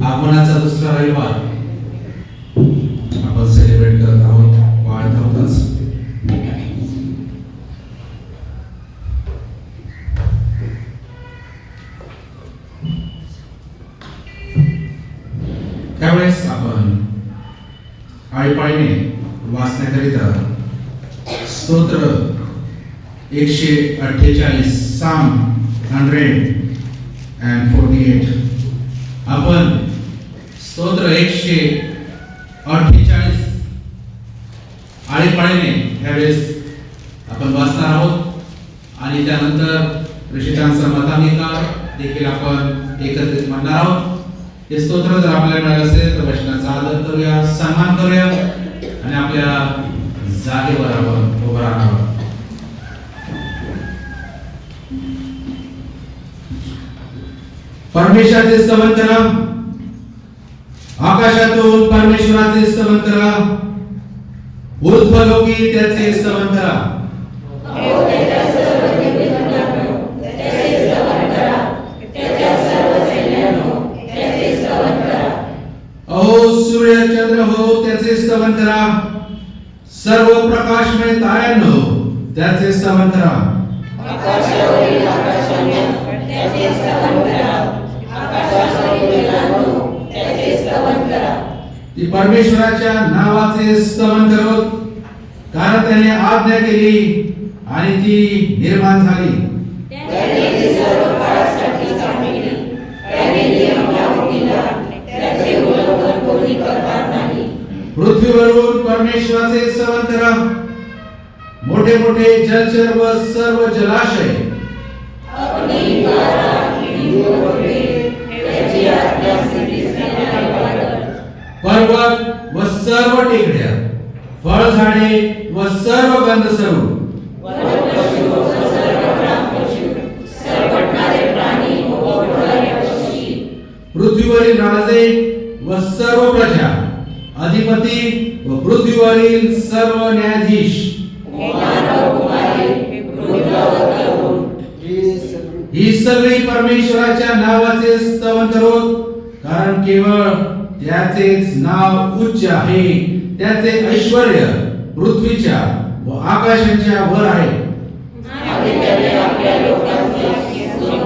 आगमनाचा दुसरा रविवार आपण सेलिब्रेट करत आहोत, पाळत आहोतच. त्यावेळेस आपण आळीपाळीने वाचण्याकरिता स्तोत्र 148 साम 148 आपण स्तोत्र 148 आळीपाळीने यावेळेस आपण वाचणार आहोत आणि त्यानंतर ऋषिकांचा मतांगिका देखील आपण एकत्रित म्हणणार आहोत. हे स्तोत्र जर आपल्याला मिळालं असेल तर वचनाचा आदर करूया, सन्मान करूया आणि आपल्या जागेवर आपण उभं राहणार आहोत. परमेश्वराचे स्तवन करा, आकाशातून परमेश्वराचे स्तवन करा, ऊर्ध्वलोकी त्याचे स्तवन करा. अहो सूर्य चंद्र हो त्याचे स्तवन करा, सर्व प्रकाशमय ताऱ्यांनो त्याचे स्तवन करा. आकाशावरील आकाशाने त्याचे स्तवन करा, आकाशावरील वेलांनो त्याचे स्तवन करा. ती परमेश्वराच्या नावाचे स्तवन करो, कारण त्याने आज्ञा केली आणि ती निर्माण झाली. त्याने ती सर्व काळासाठी सांगितली, त्याने नियम लागू केला, त्याचे उल्लंघन कोणी करणार नाही. पृथ्वीवरून परमेश्वराचे स्तवन करा, मोठे मोठे जलचर व सर्व जलाशय. अपनी द्वारा हिंदुओं त्याची आज्ञा सिद्धीस नेणारे वादळ. पर्वत व सर्व टेकड्या, फळझाडे व सर्व गंधसरू. वनपशु व सर्व प्राणपशु, सरपटणारे प्राणी व उडणारे पक्षी. पृथ्वीवरील राजे व सर्व प्रजा, अधिपती व पृथ्वीवरील सर्व न्यायाधीश. मानव कुमारी, वृद्ध व तरुण. ही सगळी परमेश्वराच्या नावाचे स्तवन करो, कारण केवळ त्याचेच नाव उच्च आहे. त्याचे ऐश्वर्य पृथ्वीच्या व आकाशाच्या वर आहे. आणि त्याने आपल्या लोकांचे पूर्ण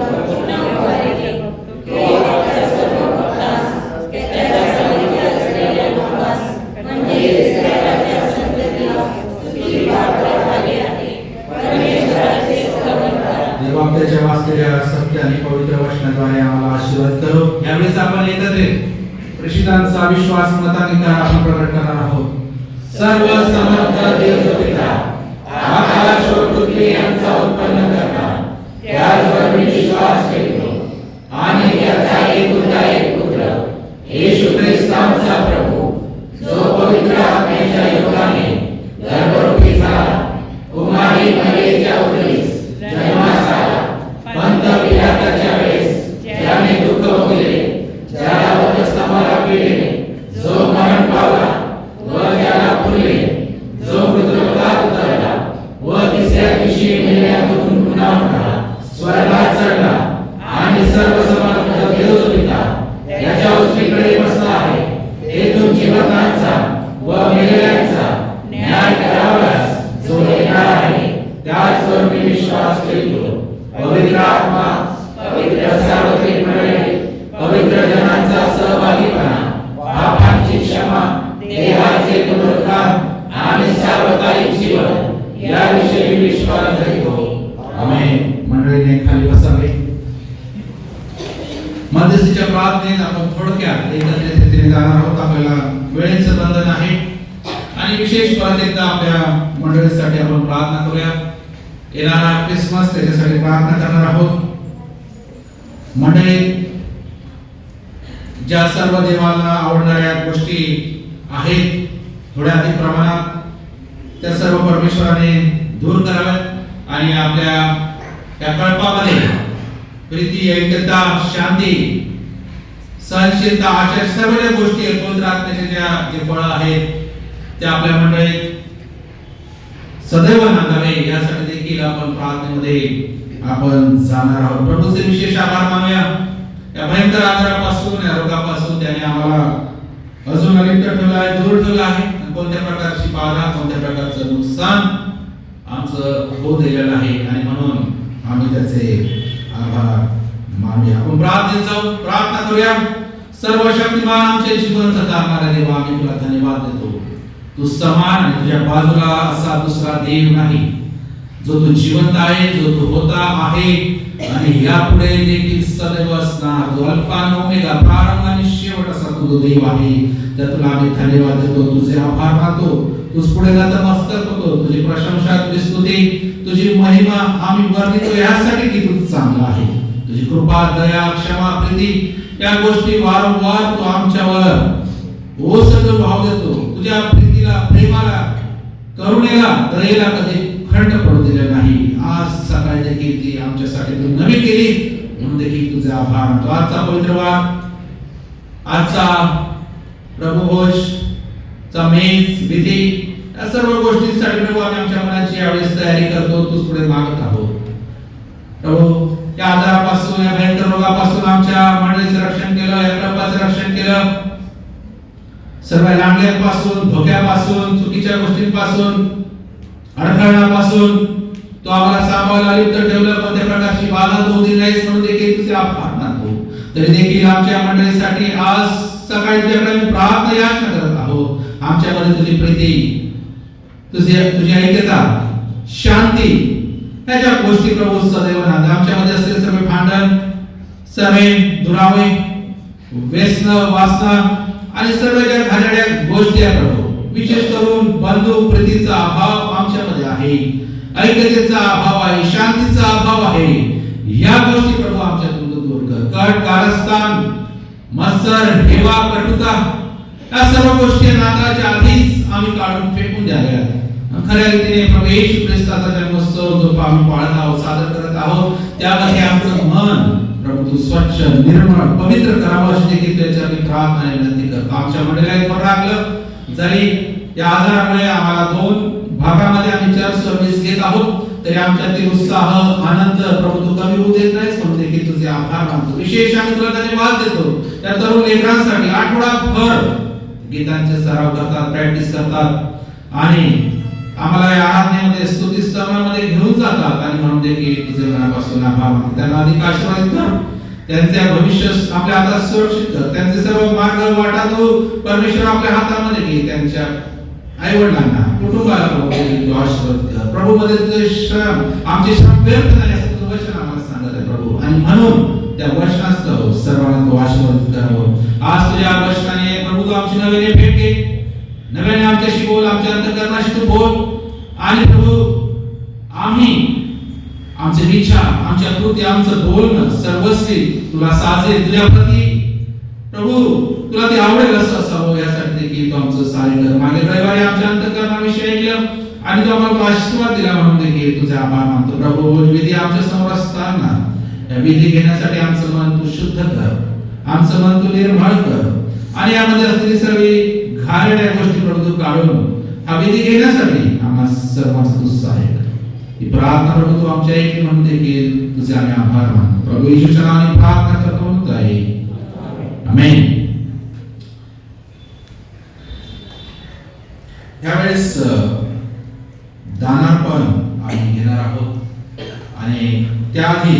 केले. तो आपल्या सर्व भक्तांस, त्याच्या सानिध्यात असलेल्या लोकांस, म्हणजे इस्रायलाच्या संततीला स्तुती पात्र झाले आहे. परमेश्वराचे स्तवन करा. देवा आपल्या वाचलेल्या सत्य आणि पवित्र वचनाद्वारे आम्हाला आशीर्वाद करो. यावेळेस आपण एकत्रित प्रेषितांचा विश्वास मतांगिका आपण प्रकट करणार आहोत. सर्व समर्थ देव पिता, आकाश व पृथ्वी यांचा उत्पन्न करता, त्याचवर मी विश्वास ठेवतो आणि त्याचा एकुलता एक पुत्र येशू ख्रिस्त आमचा प्रभू, जो पवित्र आत्म्याच्या योगाने गर्भरूपी झाला, कुमारी मरियेच्या उदरीस जन्मास आला, पंत पिलाताच्या वेळेस ज्याने दुःख भोगले, ज्याला वधस्तंभाला पिळले, जो मरण पावला व ज्याला पुरले, जो मृत्यूलोकात उतरला व तिसऱ्या दिवशी मेल्यातून पुन्हा उठला, स्वर्गात चढला आणि सर्वसमर्थ देव पिता याच्या उजवीकडे बसला आहे. तेथून जिवंतांचा व मेलेल्यांचा न्याय करावयास जो येणार आहे, त्याचवर मी विश्वास ठेवतो. पवित्र आत्मा, पवित्र सार्वत्रिक मंडळी, पवित्र जनांचा सहभागीपणा, पापांची क्षमा, देहाचे पुनरुत्थान आणि सार्वकालिक जीवन याविषयी विश्वास धरतो. आमेन. मंडळीने खाली बसावे. मध्यस्थीच्या प्रार्थनेत आपण थोडक्यात एकत्रित रीतीने जाणार आहोत. आपल्याला वेळेचं बंधन आहे आणि विशेष परत एकदा आपल्या मंडळीसाठी आपण प्रार्थना करूया. येणारा ख्रिसमस त्याच्यासाठी प्रार्थना करणार आहोत. मंडळी, ज्या सर्व देवाला आवडणाऱ्या गोष्टी आहेत थोड्या अधिक प्रमाणात, त्या सर्व परमेश्वराने दूर कराव्यात आणि आपल्या या कल्पामध्ये प्रीती, ऐक्यता, शांती, सहनशीलता अशा सर्व गोष्टी पवित्र आत्म्याच्या जे फळ आहेत ते आपल्या मंडळीत सदैव नांदावे यासाठी देखील आपण प्रार्थनेमध्ये आपण जाणार आहोत. प्रभूचे विशेष आभार मानूया. या भयंकर आजारापासून या रोगापासून त्याने आम्हाला अजून अलिप्त ठेवलं आहे, दूर ठेवलं आहे. कोणत्या प्रकारची बाधा, कोणत्या प्रकारचं नुकसान आमचं होऊ दिलेलं आहे आणि म्हणून आम्ही त्याचे आभार मानूया. आपण प्रार्थनेत जाऊ, प्रार्थना करूया. सर्वशक्तिमान आमचे जीवन जगणारे देवा, आम्ही तुला धन्यवाद देतो. तू समान आणि तुझ्या बाजूला असा दुसरा देव नाही, जो तू जिवंत आहे, जो तू होता आहे आणि यापुढे देखील सदैव असणार, जो अल्फा आणि ओमेगा, प्रारंभ आणि शेवट असा तू देव आहे. तर तुला आम्ही धन्यवाद देतो, तुझे आभार मानतो. तूच पुढे जाता मस्तक होतो, तुझी प्रशंसा, तुझी स्तुती, तुझी महिमा आम्ही वर्णितो यासाठी की तू चांगला आहे. तुझी कृपा, दया, क्षमा, प्रीती या गोष्टी वारंवार तू आमच्यावर ओसर भाव देतो. तुझ्या प्रीतीला, प्रेमाला, करुणेला, दयेला कधी खंड पडू दिले नाही. आज सकाळी देखील ती आमच्यासाठी तू नवी केली म्हणून देखील तुझे आभार मानतो. आजचा पवित्र वार, आजचा प्रभुभोज चा मेज, विधी या सर्व गोष्टींसाठी प्रभू आम्ही आमच्या मनाची यावेळेस तयारी करतो. तूच पुढे मागत आहोत प्रभू. या आजारापासून, या भयंकर रोगापासून आमच्या मंडळीचं रक्षण केलं, या प्रभाचं रक्षण केलं. सर्व लांडग्यांपासून, धोक्यापासून, चुकीच्या गोष्टींपासून, अडथळ्यापासून तो आम्हाला सांभाळायला लिप्त ठेवलं. कोणत्या प्रकारची बाधा होऊ दिली नाहीस म्हणून देखील तुझे आभार मानतो. तरी देखील आमच्या मंडळीसाठी आज सकाळी तुझ्याकडे प्रार्थना याचना करत आहोत. आमच्यामध्ये तुझी प्रीती, तुझी ऐक्यता, शांती ह्या गोष्टी प्रभू सदैव नांद. आमच्यामध्ये असलेले सर्व भांडण, सर्व दुरावे, व्यसन, वासना आणि सर्व ज्या घाणेरड्या गोष्टी आहेत प्रभू, विशेष करून बंधू प्रीतीचा अभाव आमच्यामध्ये आहे, ऐक्यतेचा अभाव आहे, शांतीचा अभाव आहे. या गोष्टी प्रभू आमच्यातून दूर कर. कट, कारस्थान, मत्सर, हेवा, कटुता या सर्व गोष्टी नाताळच्या आधीच आम्ही काढून फेकून द्याव्या. खऱ्या रीतीने प्रभू येशू ख्रिस्ताचा जन्मोत्सव जो आम्ही पाळत आहोत, सादर करत आहोत, त्यामध्ये आमचं मन प्रभू तू स्वच्छ, निर्मळ, पवित्र करावं अशी देखील त्याच्यावर प्रार्थना आणि विनंती करतो. आमच्या मंडळीला थोडं लागलं जरी या आजारामुळे आम्हाला 2 भागामध्ये आम्ही चर्च सर्व्हिस घेत आहोत, तरी आमच्यातील उत्साह, आनंद प्रभू तू कमी होऊ देत नाहीस म्हणून देखील तुझे आभार मानतो. विशेष आम्ही तुला धन्यवाद देतो त्या तरुण लेकरांसाठी. आठवडाभर गीतांचे सराव करतात, प्रॅक्टिस करतात आणि आम्हाला या आराधनेमध्ये, स्तुती स्तवनामध्ये घेऊन जातात आणि म्हणून देखील तुझे मनापासून आभार मानतो. त्यांना अधिक आशीर्वाद कर, त्यांचे भविष्य आपल्या हातात सुरक्षित कर. त्यांचे सर्व मार्ग वाटा तू परमेश्वर आपल्या हातामध्ये घे. त्यांच्या आई-वडिलांना, कुटुंबाला तू आशीर्वाद कर प्रभू. मध्ये तुझे श्रम, आमचे श्रम व्यर्थ नाही असं तुझं वचन आम्हाला सांगत आहे प्रभू आणि म्हणून त्या वचनास्तव सर्वांना तू आशीर्वाद करावं. आज तुझ्या वचनाने प्रभू तू आमची नव्याने भेट घे, नव्याने आमच्याशी बोल, आमच्या अंतःकरणाशी तू बोल आणि प्रभू आम्ही आमचे विचार, आमच्या कृती, आमचं बोलणं सर्वस्वी तुला साजेल, तुझ्या प्रती प्रभू तुला ते आवडेल असं असावं यासाठी देखील तू आमचं सहाय्य कर. मागे रविवारी आमच्या अंतःकरणाविषयी ऐकलं आणि तू आम्हाला आशीर्वाद दिला म्हणून देखील तुझे आभार मानतो प्रभू. विधी आमच्या समोर असताना या विधी घेण्यासाठी आमचं मन तू शुद्ध कर, आमचं मन तू निर्मळ कर आणि यामध्ये असलेली सर्व घाणेरड्या गोष्टी प्रभू तू काढून हा विधी घेण्यासाठी आम्हाला सर्वांचा तू सहाय्य कर. ही प्रार्थना प्रभू तू आमच्या ऐकली म्हणून देखील तुझे आम्ही आभार मानतो. प्रभू येशूच्या नावाने प्रार्थना करतो म्हणून आहे. आमेन. यावेळेस दानार्पण आम्ही घेणार आहोत आणि त्याआधी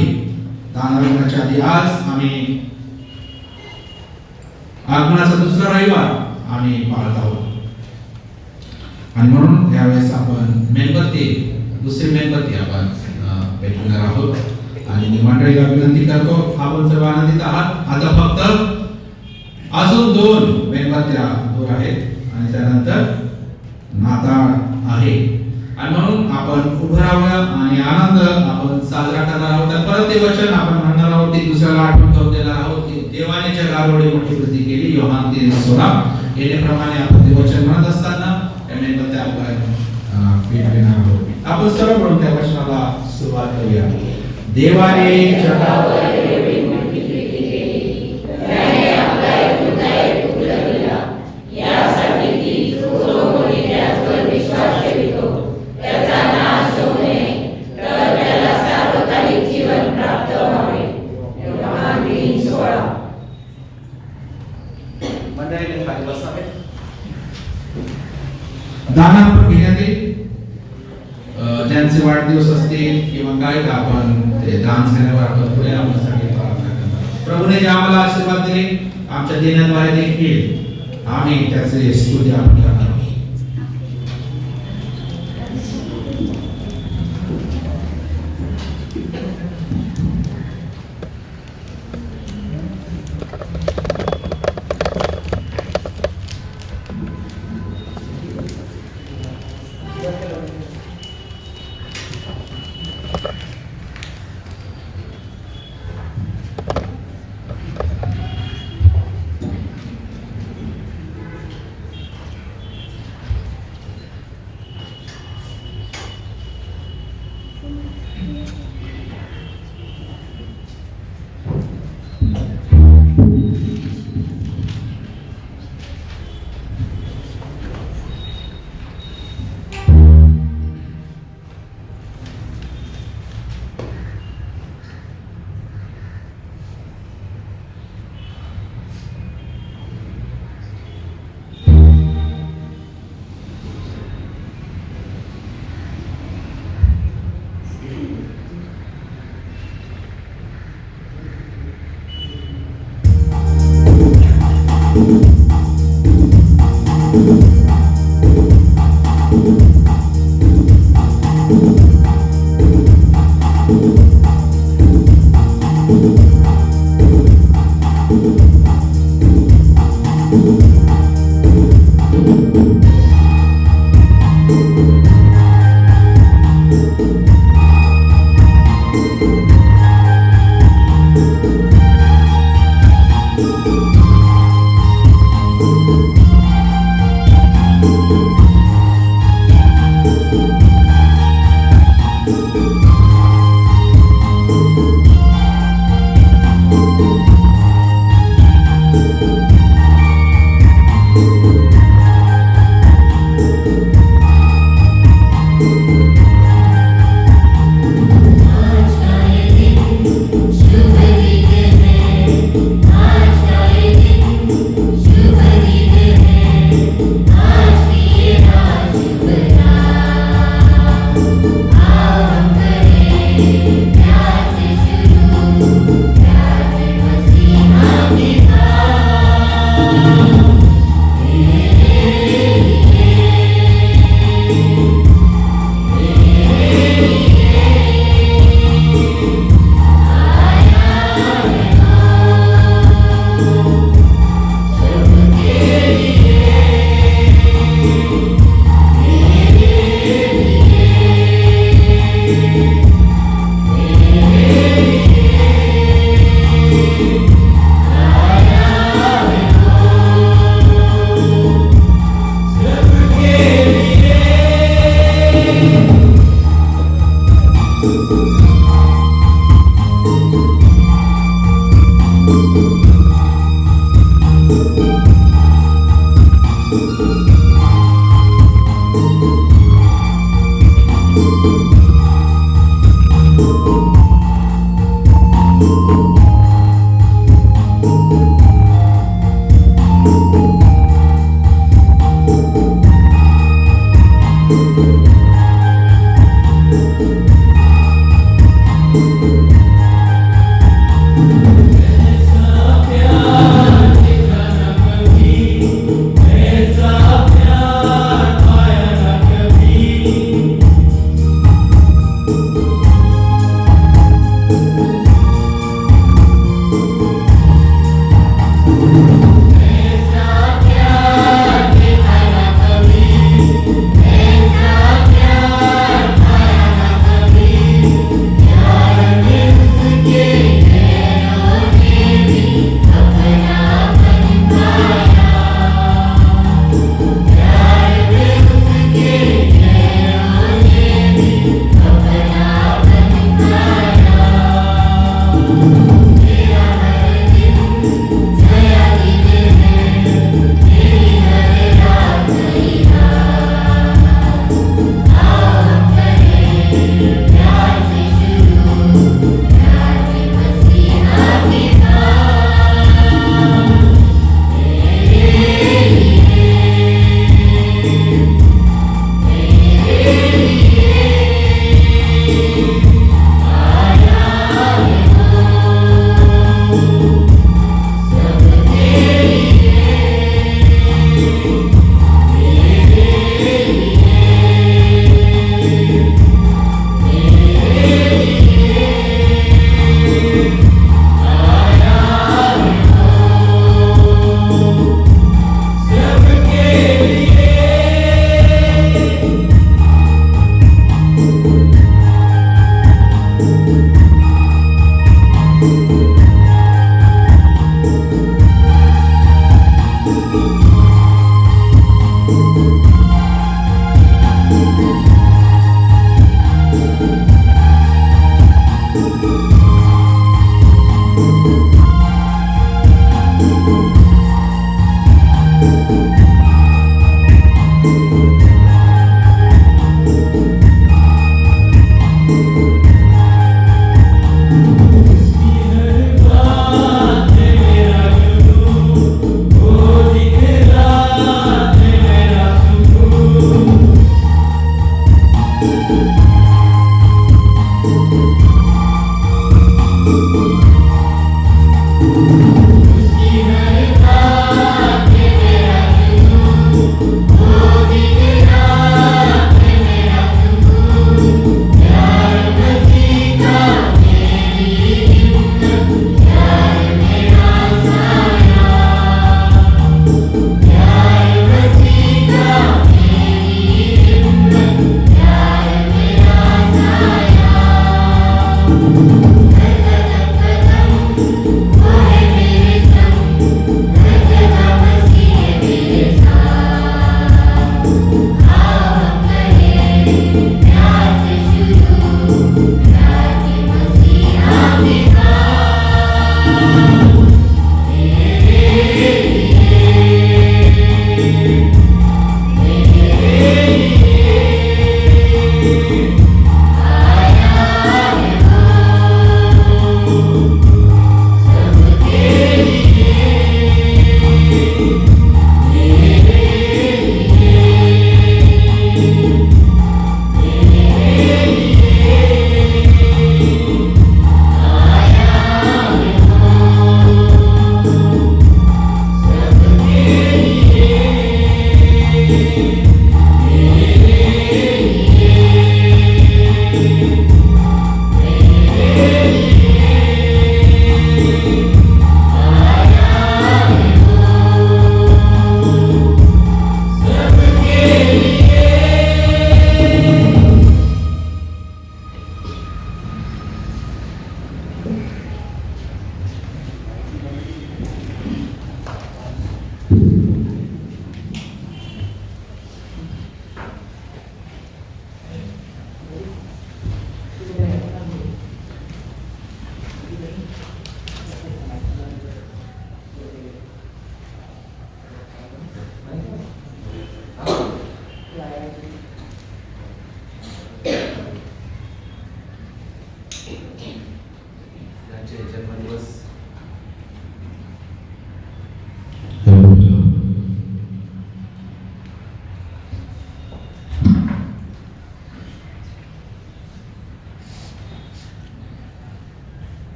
दानार्पणाच्या आधी आज आम्ही आगमनाचा दुसरा रविवार आम्ही पाळत आहोत आणि म्हणून यावेळेस आपण मेणबत्ती, दुसरी मेणबत्ती आपण पेटवणार आहोत आणि मंडळीला विनंती करतो आपण सर्व आनंदित आहात. आता फक्त अजून 2 मेणबत्त्या दूर आहेत आणि त्यानंतर नाताळ आहे आणि म्हणून आपण उभं राहावं आणि आनंद आपण साजरा करणार आहोत. परत ते वचन आपण म्हणणार आहोत, ते दुसऱ्याला आठवण करून देणार आहोत की देवाने जगावर मोठी कृती केली. योहान 3:16 येण्याप्रमाणे आपण ते वचन म्हणत असताना मेणबत्त्या आपण पेटविणार आहोत. आपण सर्व म्हणून त्या वचनाला सुरुवात करूया. देवाने जगावर एवढी मोठी कृती केली, त्याने आपला एकटाच पुत्र दिला, यासाठी की जो कोणी त्यावर विश्वास ठेवतो त्याचा नाश होऊ नये, तर त्याला सार्वकालिक जीवन प्राप्त व्हावे. योहान 3:16. मंडळीने खाली बसावे. दानात घेण्यात येईल. ज्यांचे वाढदिवस असतील किंवा काय का आपण ते दान झाल्यावर आपण पुढे आपल्यासाठी प्रार्थना करणार. प्रभूने जे आम्हाला आशीर्वाद दिले आमच्या देण्याद्वारे देखील आम्ही त्याचे स्तुती आपण करणार आहोत.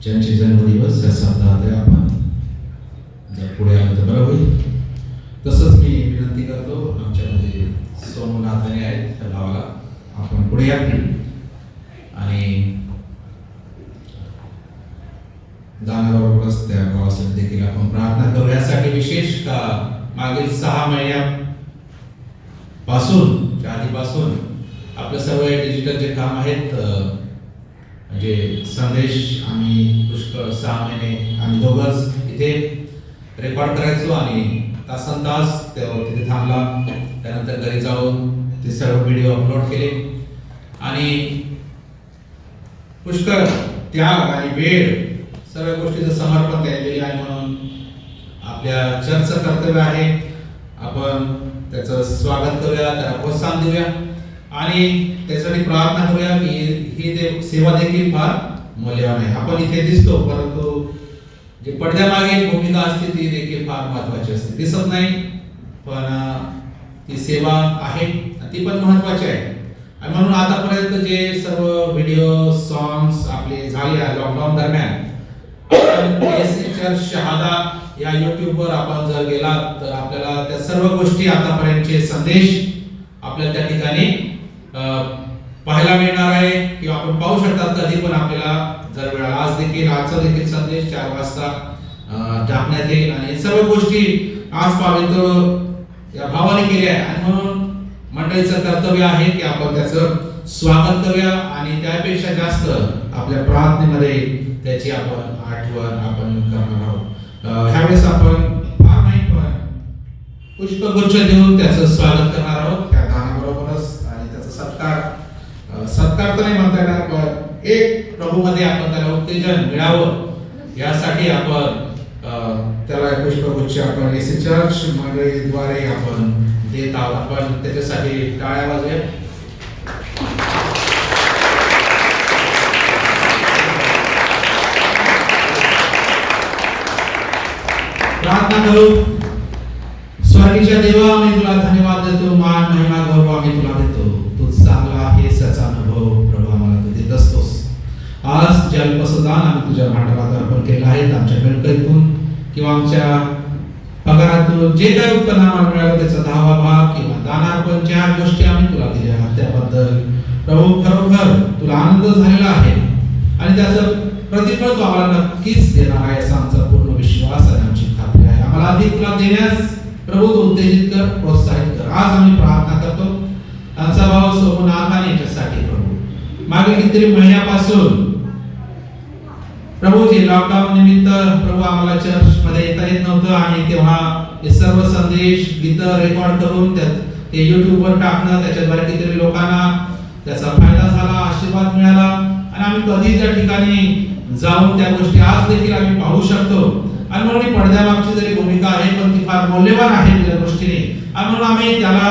ज्यांचे जन्मदिवस या सप्ताहात आपण जर पुढे आलं तर बरं होईल. तसंच मी विनंती करतो, आमच्यामध्ये सोमनाथाने आहेत त्या भावाला आपण पुढे या आणि जाणाऱ्यावरच त्या भावासाठी देखील आपण प्रार्थना करू. यासाठी विशेष का मागील 6 महिन्यापासून आधीपासून आपलं सर्व डिजिटल जे काम आहेत, म्हणजे संदेश आम्ही पुष्कळ 6 महिने आम्ही दोघंच इथे रेकॉर्ड करायचो आणि तासनतास तिथे थांबला. त्यानंतर घरी जाऊन ते सर्व व्हिडिओ अपलोड केले आणि पुष्कळ त्याग आणि वेळ सर्व गोष्टीचं समर्पण केलेले आहे. म्हणून आपल्या चर्चचं कर्तव्य आहे, आपण त्याचं स्वागत करूया, त्याला प्रोत्साहन देऊया आणि त्यासाठी प्रार्थना करूया की ही सेवा देखील फार मौल्यवान आहे. आपण इथे दिसतो, परंतु जे पडद्यामागे भूमिका असते ती देखील फार महत्त्वाची असते. दिसत नाही पण ती सेवा आहे, ती पण महत्त्वाची आहे. आणि म्हणून आतापर्यंत जे सर्व व्हिडिओ सॉंग्स आपले झाले लॉकडाऊन दरम्यान, चर्च शहादा या युट्यूबवर आपण जर गेलात तर आपल्याला त्या सर्व गोष्टी आतापर्यंतचे संदेश आपल्याला त्या ठिकाणी पाहायला मिळणार आहे किंवा आपण पाहू शकतात कधी पण आपल्याला जर वेळ. आज देखील आजचा देखील संदेश 4 वाजता टाकण्यात येईल आणि सर्व गोष्टी आज पावित्र या भावाने केल्या आहे. आणि म्हणून मंडळीचं कर्तव्य आहे की आपण त्याचं स्वागत करूया आणि त्यापेक्षा जास्त आपल्या प्रार्थनेमध्ये त्याची आपण आठवण आपण करणार आहोत. ह्यावेळेस आपण फार नाही पण पुष्पगुच्छ देऊन त्याचं स्वागत करणार आहोत त्या दानाबरोबरच आणि त्याचा सत्कार तर नाही म्हणता येणार पण एक प्रभूमध्ये आपण त्याला उत्तेजन मिळावं यासाठी आपण त्याला पुष्पगुच्छ आपण एसी चर्च मंडळीद्वारे आपण देत आहोत. आपण त्याच्यासाठी टाळ्या वाजवूया. प्रार्थना करू. स्वर्गीच्या देवा, आम्ही तुला धन्यवाद देतो, मान महिमा गौरव आम्ही तुला देतो. तू चांगला आहेस याचा अनुभव प्रभू आम्हाला तू देत असतोस. आज जे अल्पसदान आम्ही तुझ्या भांडवलात अर्पण केलं आहे, आमच्या मिळकतीतून किंवा आमच्या पगारातून जे काही उत्पन्न आम्हाला मिळालं त्याचा 10वा भाग किंवा दानार्पण ज्या गोष्टी आम्ही तुला दिल्या त्याबद्दल प्रभू खरोखर तुला आनंद झालेला आहे आणि त्याचं प्रतिफळ तू आम्हाला नक्कीच देणार आहे असा आमचा पूर्ण विश्वास आणि आमची खात्री आहे. आम्हाला अधिक तुला देण्यास प्रभू तू उत्तेजित कर, प्रोत्साहित कर. आज आम्ही प्रार्थना करतो आमचा भाव सोमून आत्माने याच्यासाठी प्रभू मागील कितीतरी महिन्यापासून प्रभू जे लॉकडाऊन निमित्त प्रभू आम्हाला चर्च मध्ये येता येत नव्हतं आणि तेव्हा हे सर्व संदेश गीत रेकॉर्ड करून ते YouTube वर टाकणं त्याच्याद्वारे कितीतरी लोकांना त्याचा फायदा झाला, आशीर्वाद मिळाला आणि आम्ही कधी त्या ठिकाणी जाऊन त्या गोष्टी आज देखील आम्ही पाहू शकतो. आणि म्हणून पडद्यामागची जरी भूमिका आहे पण ती फार मौल्यवान आहे त्या गोष्टीने आणि म्हणून आम्ही त्याला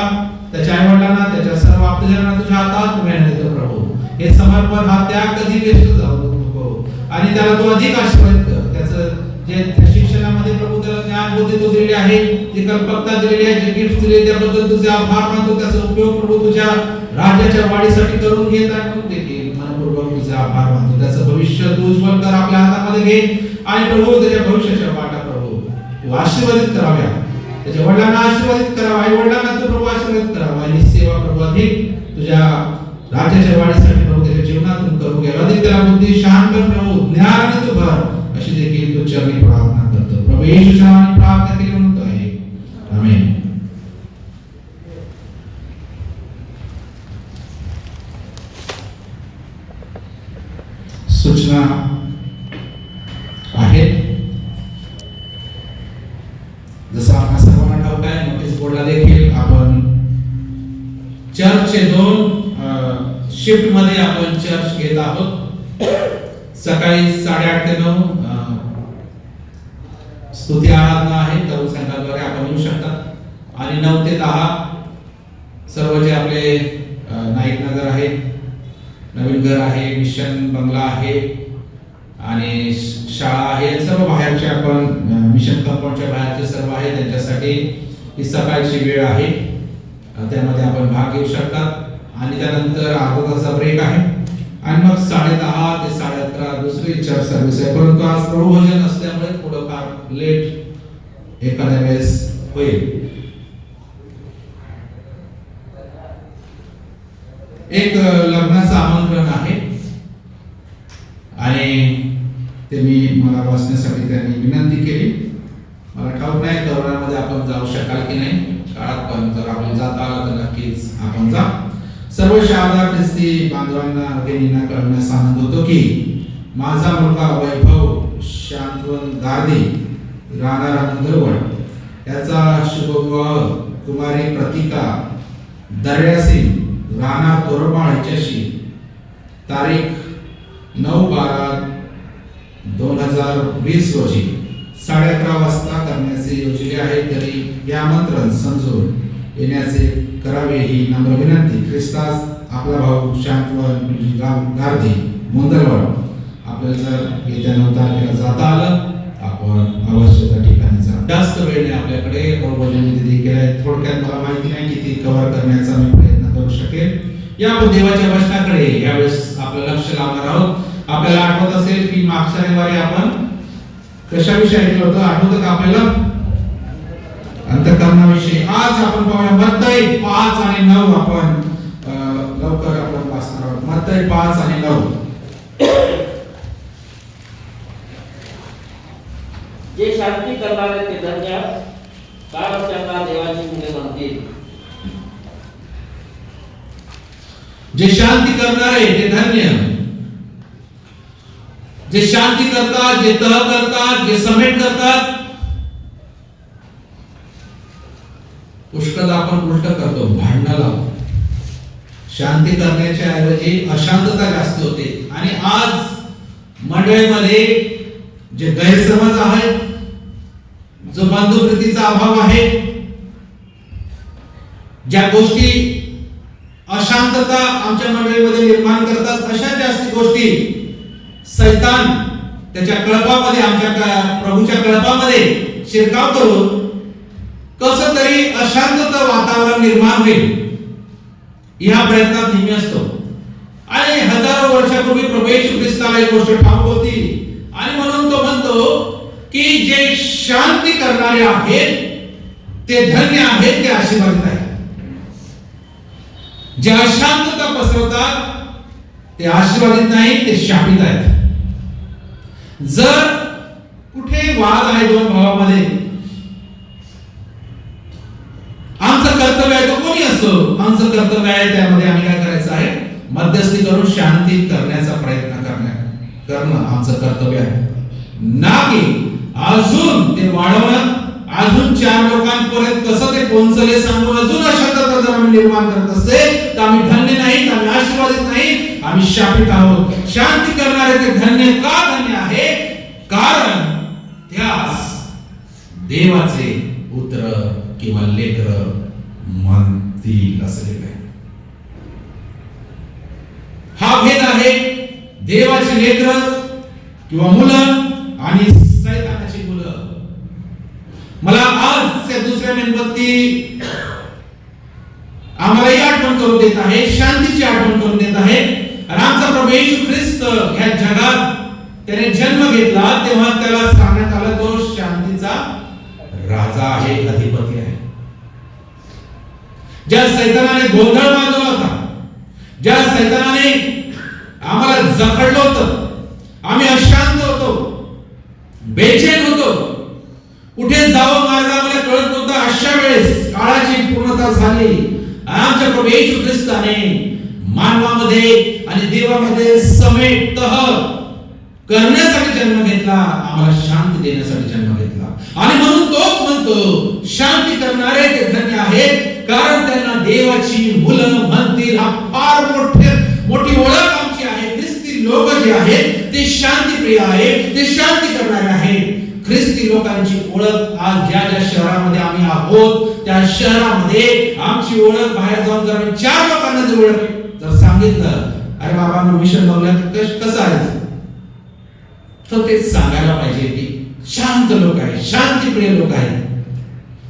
त्याच्या आईवडिलांना त्याच्या सर्व आप्तजनांना तुझ्या हातात मिळवून देतो प्रभू. हे समर्पण हा त्याग कधी वेस्ट जाऊ नको आणि त्याला तू अधिक आशीर्वाद कर. त्याचं जे शिक्षणामध्ये प्रभू त्याला ज्ञान बुद्धी तू दिलेली आहे, जी कल्पकता दिलेली आहे, जे गिफ्ट दिले त्याबद्दल तुझे आभार मानतो. त्याचा उपयोग प्रभू तुझ्या राज्याच्या वाढीसाठी करून घेत आहे म्हणून देखील मनपूर्वक तुझे आभार मानतो. त्याचं भविष्य तू उज्ज्वल कर, आपल्या हातामध्ये घे आणि प्रभू त्याच्या भविष्याच्या वाटा प्रभू तू आशीर्वादित कराव्या. त्याच्या वडिलांना आशीर्वादित करावा, आई वडिलांना तू प्रभू आशीर्वादित करावा आणि सेवा प्रभू अधिक तुझ्या राज्याच्या वाढीसाठी प्रभू त्याच्या जीवनातून करू घ्यावा. अधिक त्याला बुद्धी शहाणपण प्रभू ज्ञानाने तू भर अशी देखील तू चरणी प्रार्थना करतो. प्रभू येशूच्या नावाने प्रार्थना केली म्हणतो आहे, आमेन. सूचना आहेत. जसं आपल्या सर्वांना ठाऊक आहे, नोटीस बोर्डला देखील आपण चर्चचे 2 शिफ्ट मध्ये आपण चर्च घेत आहोत. सकाळी 8:30 ते 9 स्तुती आराधना आहे, तरुण संघाद्वारे आपण येऊ शकता आणि 9 ते 10 सर्व जे आपले नाईक नगर आहे, नवीन घर आहे, मिशन बंगला आहे आणि शाळा आहे, सर्व बाहेरचे आपण मिशन कंपाऊंडच्या बाहेरचे सर्व आहे त्यांच्यासाठी ही सकाळची वेळ आहे. त्यामध्ये आपण भाग घेऊ शकतात आणि त्यानंतर अर्धा तासाचा ब्रेक आहे आणि मग 10:30 ते 11:30 दुसरी चर्च सर्व्हिस आहे. परंतु आज प्रभुभोजन असल्यामुळे थोडं फार लेट एखाद्या वेळेस होईल. एक लग्नाचं आमंत्रण आहे आणि ते मला वाचण्यासाठी त्यांनी विनंती केली. मला ठाऊक नाही तरुणांमध्ये आपण जाऊ शकाल की नाही काळात, पण जर आपण जाता आला तर नक्कीच आपण जा. सर्व शाळा ख्रिस्ती बांधवांना भगिनींना कळण्यास आनंद होतो की माझा मुलगा वैभव शांतवन गार्दे राहणार नंदरवड याचा शुभविवाह कुमारी प्रतिका दर्या सिंग राहणार तोरमाळ याच्याशी तारीख 9/12/2020 रोजी 11:30 वाजता करण्याचे योजले आहे. तरी हे आमंत्रण समजून येण्याचे करावे ही नम्र विनंती. ख्रिस्तास आपला भाऊ शांतवन गार्दे मुंदरवाड. आपल्याला जर येत्या 9 तारखेला जाता आलं आपण अवश्य त्या ठिकाणी जा. जास्त वेळने आपल्याकडे प्रबोधन देखील आहे. थोडक्यात मला माहिती नाही किती कव्हर करण्याचा मी प्रयत्न करू शकेल. या आपण देवाच्या वचनाकडे यावेळेस आपलं लक्ष लावणार आहोत. आपल्याला आठवत असेल की मागच्या रविवारी आपण कशाविषयी ऐकलं होतं, आठवतं का आपल्याला? अंतःकरणाविषयी. आज आपण पाहूया मत्तई 5 आणि 9 आपण लवकर आपण वाचणार आहोत. मत्तई 5 आणि 9. जे शांती करणारे ते धन्य, कारण त्यांना देवाची मुले म्हणतील. जे शांती करणारे ते धन्य, जे शांती करतात, जे तह करतात, जे समेट करतात शब्द आपण उलट करतो, भांडणं लावतो. शांती करण्याच्या ऐवजी अशांतता जास्त होते. आणि आज मंडळीमध्ये जे गैरसमज आहे, जो बंधुप्रीतीचा अभाव आहे, ज्या गोष्टी अशांतता आमच्या मंडळीमध्ये निर्माण करतात, अशा जास्त गोष्टी सैतान त्याच्या कळपामध्ये, आमच्या प्रभूच्या कळपामध्ये शिरकाव करून कसं तरी अशांतता वातावरण निर्माण होईल या प्रयत्नात नेहमी असतो. आणि हजारो वर्षापूर्वी प्रभू येशू ख्रिस्ताला एक गोष्ट ठाऊक होती आणि म्हणून तो म्हणतो की जे शांती करणारे आहेत ते धन्य आहेत, ते आशीर्वादित आहेत. जे अशांतता पसरवतात ते आशीर्वादित नाही, ते शापित आहेत. जर कुठे वाद आहे दोन भावामध्ये, आमचं कर्तव्य आहे, तो कोणी असो, आमचं कर्तव्य आहे त्यामध्ये आम्ही काय करायचं आहे, मध्यस्थी करून शांती करण्याचा प्रयत्न करणं आमचं कर्तव्य आहे. ना की अजून ते वाढवणं, अजून चार लोकांपर्यंत कसं ते पोहोचले सांगून अजून अशांतता जर आम्ही निर्माण करत असेल तर आम्ही धन्य नाही, आम्ही आशीर्वादित नाही, आम्ही शापित आहोत. शांती करणारे ते धन्य का धन्य आहे? कारण त्यास देवाचे पुत्र किंवा लेकर म्हणतील असं लिहिलं आहे. हा भेद आहे देवाची लेकर किंवा मुलं आणि सैतानाची मुलं. मला आज त्या दुसऱ्या मेणबत्ती आम्हाला आठवण करून देत आहे, शांतीची आठवण करून देत आहे. आणि आमचा प्रभू येशू ख्रिस्त या जगात त्याने जन्म घेतला तेव्हा त्याला सांगण्यात आलं तो शांतीचा राजा आहे, अधिपती आहे. ज्या सैतानाने गोंधळ माजवला होता, ज्या सैतानाने आम्हाला जखडलं होतं, आम्ही अशांत होतो, बेचैन होतो, कुठे जावं मार्ग आम्हाला कळत नव्हता, अशा वेळेस काळाची पूर्णता झाली. आमच्या प्रभू येशू ख्रिस्ताने मानवामध्ये आणि देवामध्ये समेट तह करण्यासाठी जन्म घेतला, आम्हाला शांती देण्यासाठी जन्म घेतला. आणि म्हणून तोच म्हणतो शांती करणारे ते धन्य आहेत, कारण त्यांना देवाची मुलं म्हणतील. हा फार मोठी ओळख आमची आहे. ख्रिस्ती लोक जे आहेत ते शांतीप्रिय आहेत, ते शांती करणारे आहेत. ख्रिस्ती लोकांची ओळख आज ज्या ज्या शहरामध्ये आम्ही आहोत त्या शहरामध्ये आमची ओळख बाहेर जाऊन जर आम्ही चार लोकांना जर ओळख जर सांगितलं, अरे बाबा मिशन बघल्यात कसं आहे, तर ते सांगायला पाहिजे की शांत लोक आहेत, शांतीप्रिय लोक आहेत.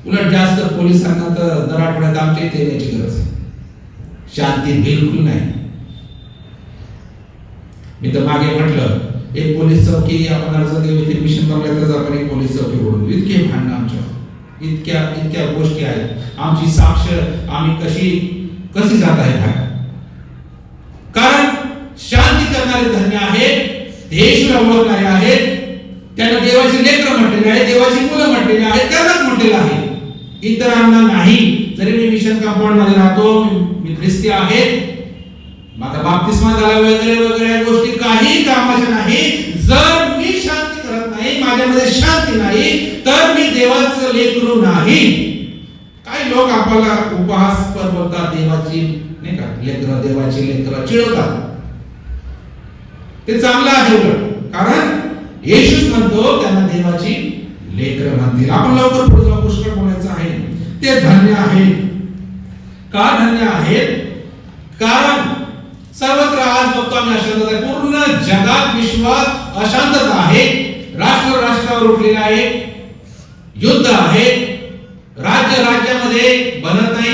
उलट जास्त पोलिसांना तर दर आठवड्यात आमच्या इथे येण्याची गरज आहे. शांती बिलकुल नाही. मी तर मागे म्हटलं एक पोलीस चौकी आपण अर्ज देऊ, इथे मिशन बघल्यातच आपण एक पोलीस चौकी ओढू. इतके भांडण आमच्या, इतक्या गोष्टी आहेत. आमची साक्ष आम्ही कशी जात आहे बाहेर. कारण शांती करणारे धन्य आहेत, देशाला ओळखणारे आहेत, त्यांना देवाची लेकरं म्हटलेली आहे, देवाची मुलं म्हटलेली आहेत, त्यांनाच म्हटलेलं आहे, इतरांना नाही. जरी मी मिशन कंपाऊंड मध्ये राहतो, मी ख्रिस्ती आहे, माझा बाप्तिस्मा झाला वगैरे वगैरे गोष्टी काही कामाच्या नाही. जर मी शांती करत नाही, माझ्यामध्ये शांती नाही, तर मी देवाचं लेकरू नाही. काही लोक आपल्याला उपहासपर बोलतात, देवाची नाही का लेकरं, देवाची लेकरं चिडवतात. ते चांगलं आहे उलट, कारण येशूच म्हणतो त्यांना देवाची लेकरं म्हणतील. आपण लवकर पुढे जाऊ, पुष्कळ बोलायचं आहे. ते धन्य आहेत. का धन्य आहेत? कारण सर्वत्र आज बघतो आम्ही अशांतता आहे. पूर्ण जगात विश्वात अशांतता आहे. राष्ट्रावर उठलेला आहे, युद्ध आहे, राज्यामध्ये बनत नाही,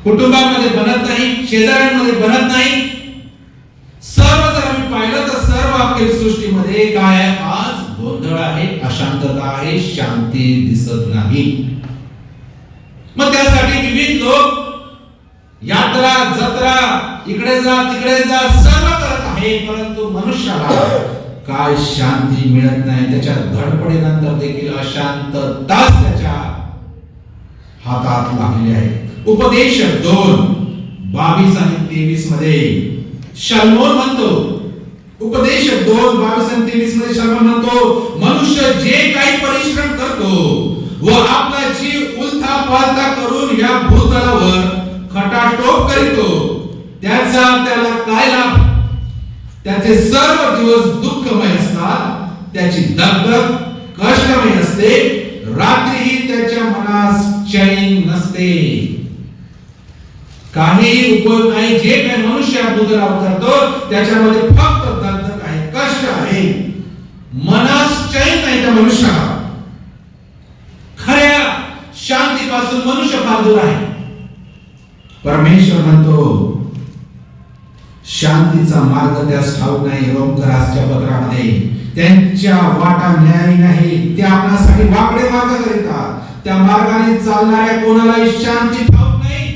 कुटुंबामध्ये बनत नाही, शेजाऱ्यांमध्ये बनत नाही. सर्व जर आम्ही पाहिलं तर सर्व आपल्या सृष्टीमध्ये काय आहे? आज गोंधळ आहे, अशांतता आहे, शांती दिसत नाही. मग त्यासाठी विविध लोक यात्रा जत्रा इकडे जा तिकडे जा सर्व करत आहे, परंतु मनुष्याला काय शांती मिळत नाही. त्याच्या धडपडीनंतर देखील अशांतताच त्याच्या हातात लागलेली आहे. उपदेश 2:22 आणि 23 मध्ये शलोमोन म्हणतो, उपदेश 2:22 आणि 23 मध्ये शलोमोन म्हणतो, मनुष्य जे काही परिश्रम करतो व आपला जीव उलथा पालता करून या भूतलावर खटाटोप करीतो, त्याचा त्याला काय लाभ? त्याचे सर्व दिवस दुःखमय असतात, त्याची दगदग कष्टमय असते, रात्रीही त्याच्या मनास चैन नसते. काही उपयोग नाही. जे काही मनुष्य भूतलावर करतो त्याच्यामध्ये फक्त दगदग आहे, कष्ट आहे, मनास चैन नाही त्या मनुष्याला. खऱ्या शांतीपासून मनुष्य फार दूर आहे. परमेश्वर म्हणतो शांतीचा मार्ग त्यास ठाऊक नाही. रोमकरासच्या पत्रामध्ये त्यांच्या वाटा न्याय नाही, ते आपल्यासाठी वाकडे मार्ग करीतात, त्या मार्गाने चालणाऱ्या कोणालाही शांती ठाऊक नाही.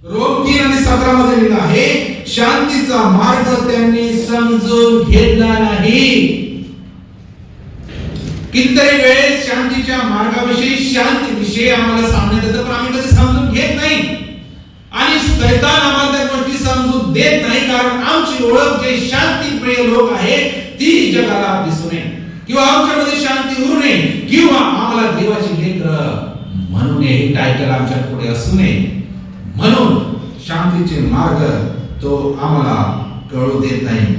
रोम 3 आणि 17 मध्ये लिहिलं आहे, शांतीचा मार्ग त्यांनी समजून घेतला नाही. कितीतरी वेळेस शांतीच्या मार्गाविषयी, शांतीविषयी आम्हाला सांगण्यात येतं, पण आम्ही कधी समजून घेत नाही. आणि शैतान आम्हाला त्या गोष्टी समजून देत नाही, कारण आमची ओळख जे शांतीप्रिय लोक आहेत ती जगाला दिसू नये, किंवा आमच्यामध्ये शांती उरू नये, किंवा आम्हाला देवाची लेकरं म्हणू नये हे टायटल आमच्या पुढे असू नये. म्हणून शांतीचे मार्ग तो आम्हाला कळू देत नाही.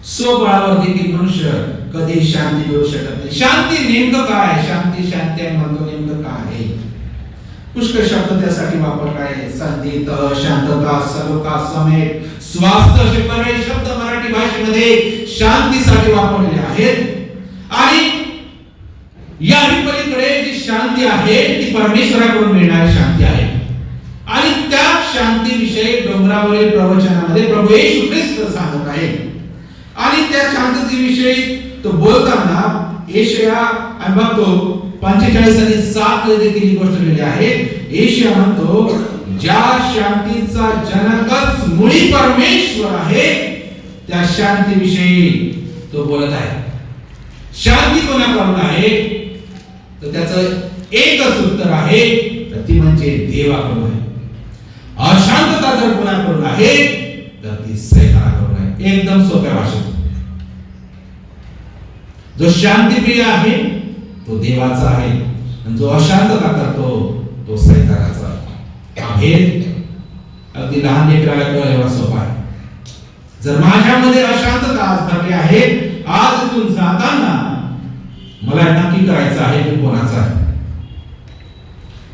स्वबळावर देखील मनुष्य कधी शांती मिळू शकत नाही. शांती नेमकं काय? शांती शांती आहे म्हणतो, नेमकं काय आहे? पुष्कळ शब्द त्यासाठी वापरला आहे. संधीत, शांतता, सलोखा, समेट, स्वास्थ्य असे बरेच शब्द मराठी भाषेमध्ये शांतीसाठी वापरलेले आहेत. आणि या पलीकडे जी शांती आहे ती परमेश्वराकडून मिळणारी शांती आहे. आणि त्या शांतीविषयी डोंगरावरील प्रवचनामध्ये प्रभू येशू ख्रिस्त सांगत आहे. आणि त्या शांततेविषयी तो बोलताना यशाया आणि बघतो 45 आणि 7 मध्ये देखील ही गोष्ट लिहिली आहे. यशाया म्हणतो ज्या शांतीचा जनकच मुळी परमेश्वर आहे त्या शांतीविषयी तो बोलत आहे. शांती कोणाकडून आहे? तर त्याचं एकच उत्तर आहे, ती म्हणजे देवाकडून आहे. अशांतता जर कोणाकडून आहे तर ती सैतानाकडून आहे. एकदम सोप्या भाषेत, जो शांतीप्रिय आहे तो देवाचा आहे, आणि जो अशांतता करतो तो सैतानाचा आहे. हा भेद अगदी लहान लेकराला कळेल एवढा सोपा आहे. जर माझ्यामध्ये अशांतता आज भरली आहे, आज इथून जाताना मला नक्की करायचं आहे की कोणाचा आहे.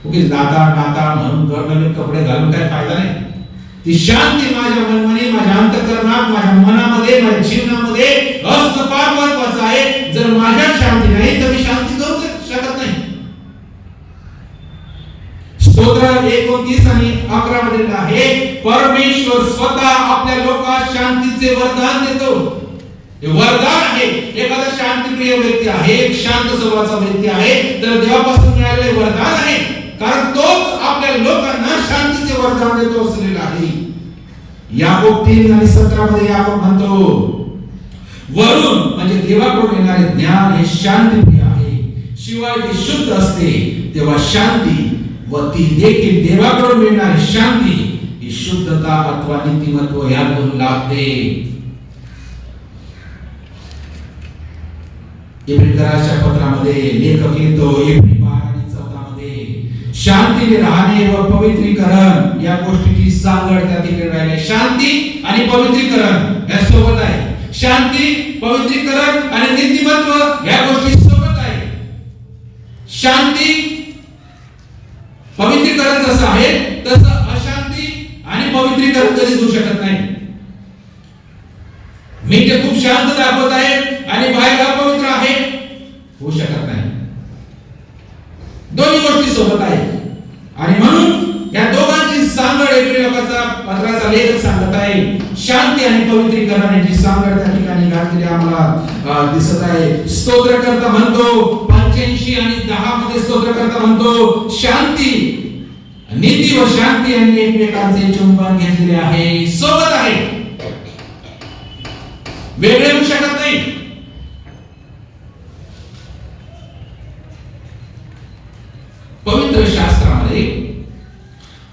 उगीच नाता म्हणून नवीन कपडे घालून काय फायदा नाही. ती शांती माझ्या मनमनी, माझ्या अंतःकरणात, माझ्या मनामध्ये, माझ्या जीवनामध्ये असणं फार महत्त्वाचं आहे. जर माझ्यात शांती नाही तर मी शांती करू शकत नाही. स्तोत्र 29 आणि 11 मध्ये आहे, परमेश्वर स्वतः आपल्या लोकांना शांतीचे वरदान देतो. हे वरदान आहे. एखादा शांतीप्रिय व्यक्ती आहे, एक शांत स्वभावाचा व्यक्ती आहे, तर देवापासून मिळालेले वरदान आहे, कारण तोच आपल्या लोकांना शांतीचे वरदान देतो असलेला आहे. याकोब 3 आणि 17 मध्ये याकोब म्हणतो, वरून म्हणजे देवाकडून येणारे ज्ञान हे शांतीप्रिय आहे, शिवाय ते शुद्ध असते. तेव्हा शांती व ती देखील देवाकडून मिळणारी शांती ही शुद्धता अथवा नीतिमत्व यातून लाभते. इब्रियच्या पत्रामध्ये लेखक लिहितो, इब्री 12 आणि 14 मध्ये शांतीने राहणे व पवित्रीकरण या गोष्टीची सांगड त्या ठिकाणी राहिली. शांती आणि पवित्रीकरण या सोबत आहे. शांती, पवित्रीकरण आणि नीतिमत्व या गोष्टी सोबत आहे. शांती, पवित्रीकरण जसं आहे तसं अशांती आणि पवित्रीकरण कधीच होऊ शकत नाही. मी ते खूप शांत दाखवत आहे आणि बाहेर अपवित्र आहे, होऊ शकत नाही. दोन्ही गोष्टी सोबत आहेत. आणि म्हणून या दोघांची सांगड इब्रियच्या पत्राचा लेखक सांगत आहे. शांती आणि पवित्रीकरण यांची सांगड त्या ठिकाणी घातलेली आम्हाला दिसत आहे. स्तोत्रकर्ता म्हणतो 85 आणि 10 मध्ये स्तोत्रकर्ता म्हणतो, शांती, नीती व शांती यांनी एकमेकांचे चुंबन घेतलेले आहे, सोबत आहे, वेगळे होऊ शकत नाही. पवित्र शास्त्रामध्ये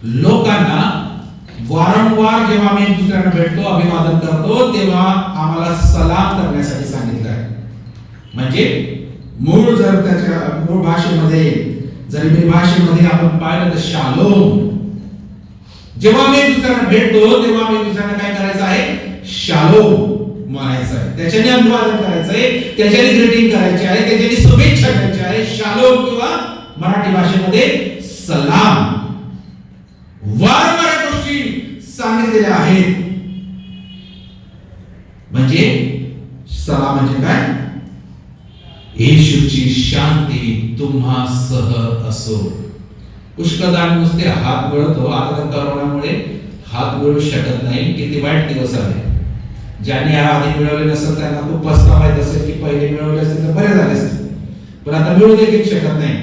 लोकांना वारंवार जेव्हा आम्ही दुसऱ्यांना भेटतो, अभिवादन करतो, तेव्हा आम्हाला सलाम करण्यासाठी सांगितलं आहे. म्हणजे मूळ जर त्याच्या मूळ भाषेमध्ये जरी भाषेमध्ये आपण पाहिलं तर शालोम, जेव्हा मी दुसऱ्यांना भेटतो तेव्हा मी दुसऱ्यांना काय करायचं आहे, शालोम म्हणायचं आहे, त्याच्याने अभिवादन करायचं आहे, त्याच्याने ग्रीटिंग करायची आहे, त्याच्याने शुभेच्छा द्यायची आहे. शालोम किंवा मराठी भाषेमध्ये सलाम. वारंवार गोष्टी सांगितलेल्या आहेत. म्हणजे सलाम म्हणजे काय, येशूची शांती तुम्हासह असो. पुष्कळदा नुसते हात मिळवतो, आता तर करोनामुळे हात मिळू शकत नाही. किती वाईट दिवस आले. ज्यांनी आधी मिळवले नसेल त्यांना खूप पस्तावा येत असेल की पहिले मिळवले असेल तर बरे झाले असते, पण आता मिळू देखील शकत नाही.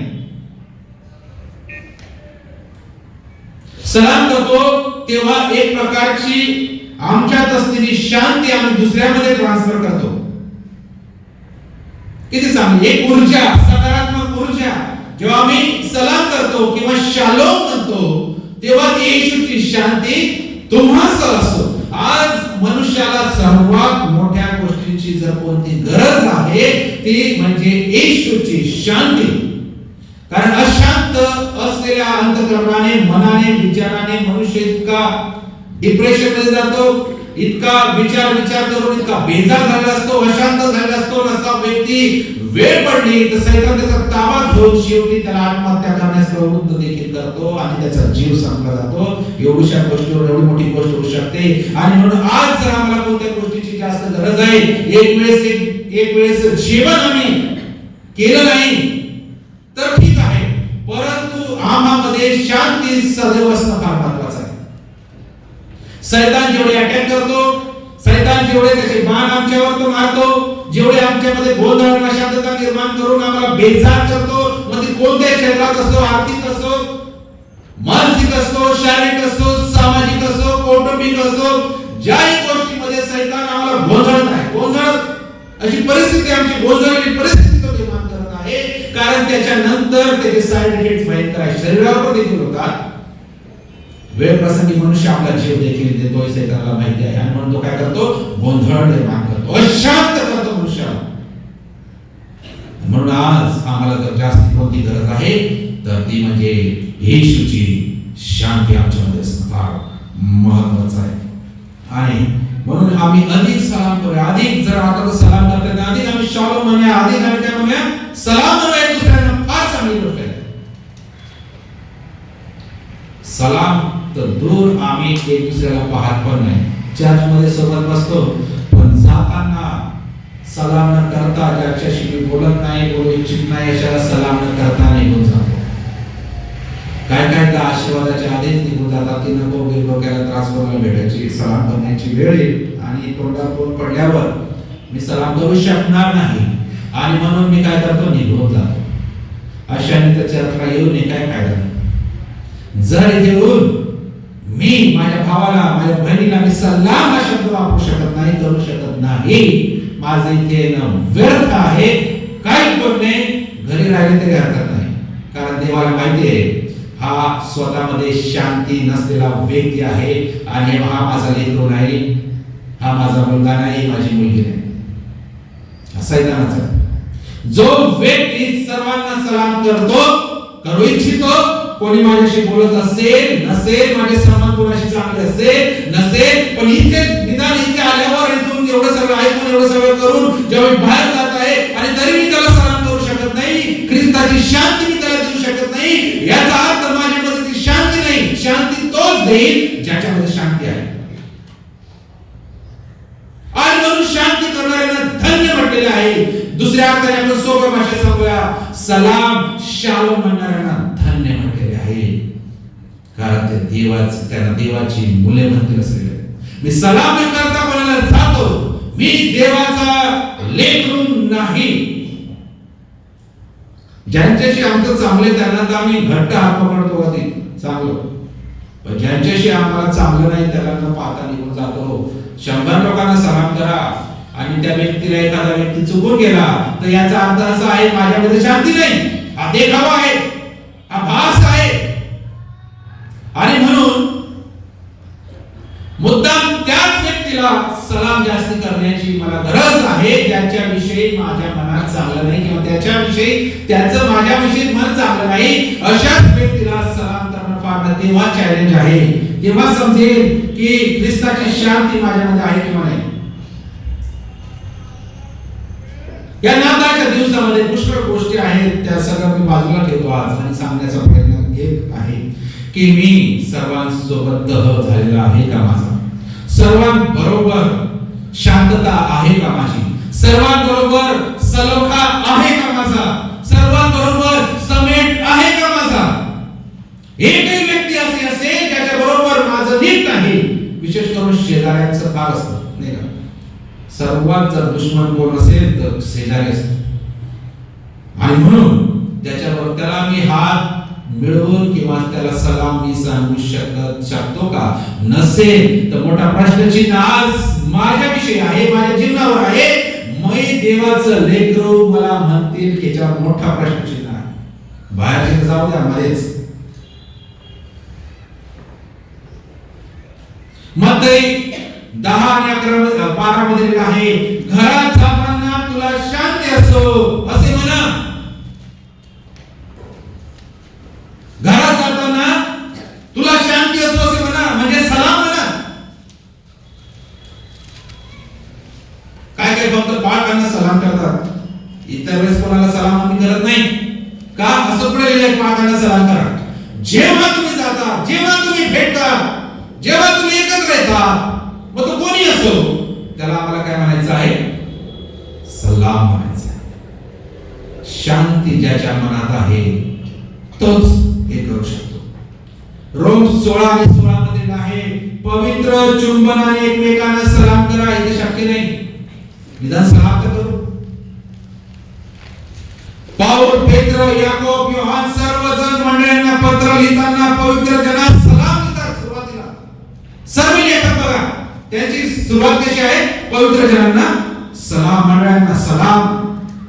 सलाम करतो तेव्हा एक प्रकारची आमच्यात असलेली शांती आम्ही दुसऱ्यामध्ये ट्रान्सफर करतो. किती चांगली एक ऊर्जा, सकारात्मक ऊर्जा. जेव्हा आम्ही सलाम करतो किंवा शालोम म्हणतो तेव्हा ती येशूची शांती तुम्हासह असो. आज मनुष्याला सर्वात मोठ्या गोष्टीची जर कोणती गरज आहे ती म्हणजे येशूची शांती. कारण अशांत असलेल्या अंतःकरणाने, मनाने, विचाराने मनुष्य इतका डिप्रेशन मध्ये जातो, इतका विचार करून इतका बेजार झालेला असतो, अशांत झालेला असतो. असा व्यक्ती वेळ पडली तर सैतान त्याचा ताबा घेऊन शेवटी त्याला आत्महत्या करण्यास प्रवृत्त देखील करतो आणि त्याचा जीव संपला जातो. एवढ्या गोष्टीवर एवढी मोठी गोष्ट होऊ शकते. आणि म्हणून आज जर आम्हाला कोणत्या गोष्टीची जास्त गरज आहे, एक वेळेस जेवण आम्ही केलं नाही तर ठीक आहे, परंतु आम्हामध्ये शांती सदैव असणं फार महत्वाचं आहे. सैतान जेवढे अटॅक करतो, सैतान जेवढे त्याचे बाण आमच्यावर तो मारतो, जेवढे आमच्यामध्ये गोंधळ अशांतता निर्माण करून आम्हाला बेजार करतो, मग ती कोणत्याही क्षेत्रात असो, आर्थिक असो, मानसिक असो, शारीरिक असो, सामाजिक असो, कौटुंबिक असो, ज्याही गोष्टीमध्ये सैतान आम्हाला गोंधळ अशी परिस्थिती, आमची गोंधळलेली परिस्थिती तो निर्माण करत आहे. कारण त्याच्यानंतर त्याचे साइड इफेक्ट भयंकर आहे, शरीरावर पण देखील होतात. वेळ प्रसंगी मनुष्य आपला जीव देखील देतोय, सैतानाला माहिती आहे. आणि म्हणून तो काय करतो, गोंधळ निर्माण करतो, अशांत करतो मनुष्याला. म्हणून आज आम्हाला जर जास्त कोणती गरज आहे तर ती म्हणजे येशूची शांती आमच्यामध्ये असणं फार महत्वाचं आहे. आणि म्हणून आम्ही अधिक सलाम करूया. अधिक जर आता तर सलाम करताना अधिक आम्ही शालोम म्हणूया, अधिक आम्ही काय म्हणूया, सलाम म्हणूया दुसऱ्यांना. फार चांगली गोष्ट आहे. सलाम तर दूर आम्ही एक दुसऱ्याला पाहत पण नाही, चर्च मध्ये सोबत बसतो, पण जाताना सलाम न करता, ज्याच्याशी मी बोलत नाही, बोलू इच्छित नाही, अशाला सलाम न करता निघून जातो. काय तर आशीर्वादाच्या आधीच निघून जातात की नको डोक्याला त्रास कोणाला भेटायची, सलाम करण्याची वेळ येईल आणि तोंडावर पडल्यावर मी सलाम करू शकणार नाही आणि म्हणून मी काय करतो, निघून जातो. अशाने त्या चर्चला येऊन काय फायदा नाही. जर इथे येऊन मी माझ्या भावाला, माझ्या बहिणीला मी सलाम हा शब्द वापरू शकत नाही, करू शकत नाही, माझे इथे व्यर्थ आहे. काही बोलणे घरी राहिले तरी हरकत नाही. कारण देवाला माहिती आहे हा स्वतःमध्ये शांती नसलेला व्यक्ती आहे आणि हा माझा लेकरू नाही, हा माझा मुलगा नाही, माझी मुलगी नाही. सैतानाचा जो व्यक्ती सर्वांना सलाम करतो, करू इच्छितो, कोणी माझ्याशी बोलत असेल नसेल, माझे संबंध कोणाशी चांगले असेल नसेल, पण इथे निदान इथे आल्यावर इथून एवढं सगळं ऐकून, एवढं सगळं करून जेव्हा मी बाहेर जात आहे आणि तरी मी त्याला सलाम करू शकत नाही, ख्रिस्ताची शांती मी त्याला देऊ शकत नाही, याचा अर्थ माझ्यामध्ये ती शांती नाही. शांती तोच देईल ज्याच्यामध्ये शांती आहे. आणि म्हणून शांती करणाऱ्यांना धन्य म्हटलेले आहे. दुसऱ्या अर्थाने आपण सोप्या भाषेत सांगूया, सलाम शालोम म्हणणाऱ्यांना धन्य म्हटलेले आहे. कारण ते त्यांना देवाची मुले म्हणतील असलेले. मी सलाम न करता कोणाला जातो, मी देवाचा लेकरू नाही. ज्यांच्याशी आमचं चांगले त्यांना तर आम्ही घट्ट हात पकडतो आधी चांगलं, पण ज्यांच्याशी आम्हाला चांगलं नाही त्याला न पाहता निघून जातो. 100 लोकांना सलाम करा आणि त्या व्यक्तीला एखादा व्यक्ती चुकून गेला तर याचा अर्थ असा आहे माझ्यामध्ये शांती नाही, हा देखावा आहे, हा भास आहे. आणि म्हणून मुद्दाम त्याच व्यक्ती व्यक्तीला सलाम जास्त करण्याची मला गरज आहे ज्याच्याविषयी माझ्या मनात चांगलं नाही किंवा त्याच्याविषयी त्याचं माझ्याविषयी मन चांगलं नाही, अशाच व्यक्तीला सलाम करणं फार तेव्हा चॅलेंज आहे, तेव्हा समजेल की ख्रिस्ताची शांती माझ्यामध्ये आहे किंवा नाही. या नाताळच्या दिवसामध्ये पुष्कळ गोष्टी आहेत, त्या सगळ्या मी बाजूला ठेवतो आज आणि सांगण्याचा प्रयत्न एक आहे की मी सर्वांसोबत झालेला आहे का माझा, सर्वांबरोबर शांतता आहे का माझी, सर्वांबरोबर सलोखा आहे का माझा, सर्वांबरोबर समेट आहे का माझा. एकही व्यक्ती असे असेल ज्याच्या बरोबर माझं नीट नाही, विशेष करून शेजाऱ्यांचं फार असतं नाही का. सर्वात जर दुश्मन कोण असेल तर शेजारी असतो, आणि म्हणून त्याच्याबरोबर त्याला मी हात मिळवून किंवा त्याला सलाम मी सांगू शकतो का, नसेल तर मोठा प्रश्नचिन्ह आज माझ्याविषयी आहे, माझ्या जीवनावर आहे. मी देवाचं लेकरू मला म्हणतील याच्यावर मोठा प्रश्नचिन्ह आहे. बाहेरचे जाऊ द्या, मध्येच मत्तई 10 आणि 11 मध्ये आहे, घरात जाताना तुला शांती असो असे म्हणा. घरात जाताना तुला शांती असो असे म्हणा, म्हणजे सलाम म्हणा. काय काय फक्त पालकांना सलाम करतात, इतर वेळेस कोणाला सलाम आम्ही करत नाही का. असं पुढे लिहिलंय पालकांना सलाम करा. जेव्हा तुम्ही जाता, जेव्हा तुम्ही भेटता, जेव्हा तुम्ही एकत्र येता, मग तो कोणी असो, त्याला आम्हाला काय म्हणायचं आहे, सलाम म्हणायचं आहे. शांती ज्याच्या मनात आहे तोच हे करू शकतो. रोम 16 आणि 16 मध्ये आहे, पवित्र चुंबनाने एकमेकांना सलाम करा. इथे शक्य नाही, निदान सलाम तर करू. पाऊल, पेत्र, याकोब, योहान सर्वजण मंडळींना पत्र लिहिताना पवित्र जनास सलाम देतात. सुरुवातीला सर्व लिहितात बघा, त्यांची सुरुवात कशी आहे, पवित्र जनांना सलाम, मंडळांना सलाम.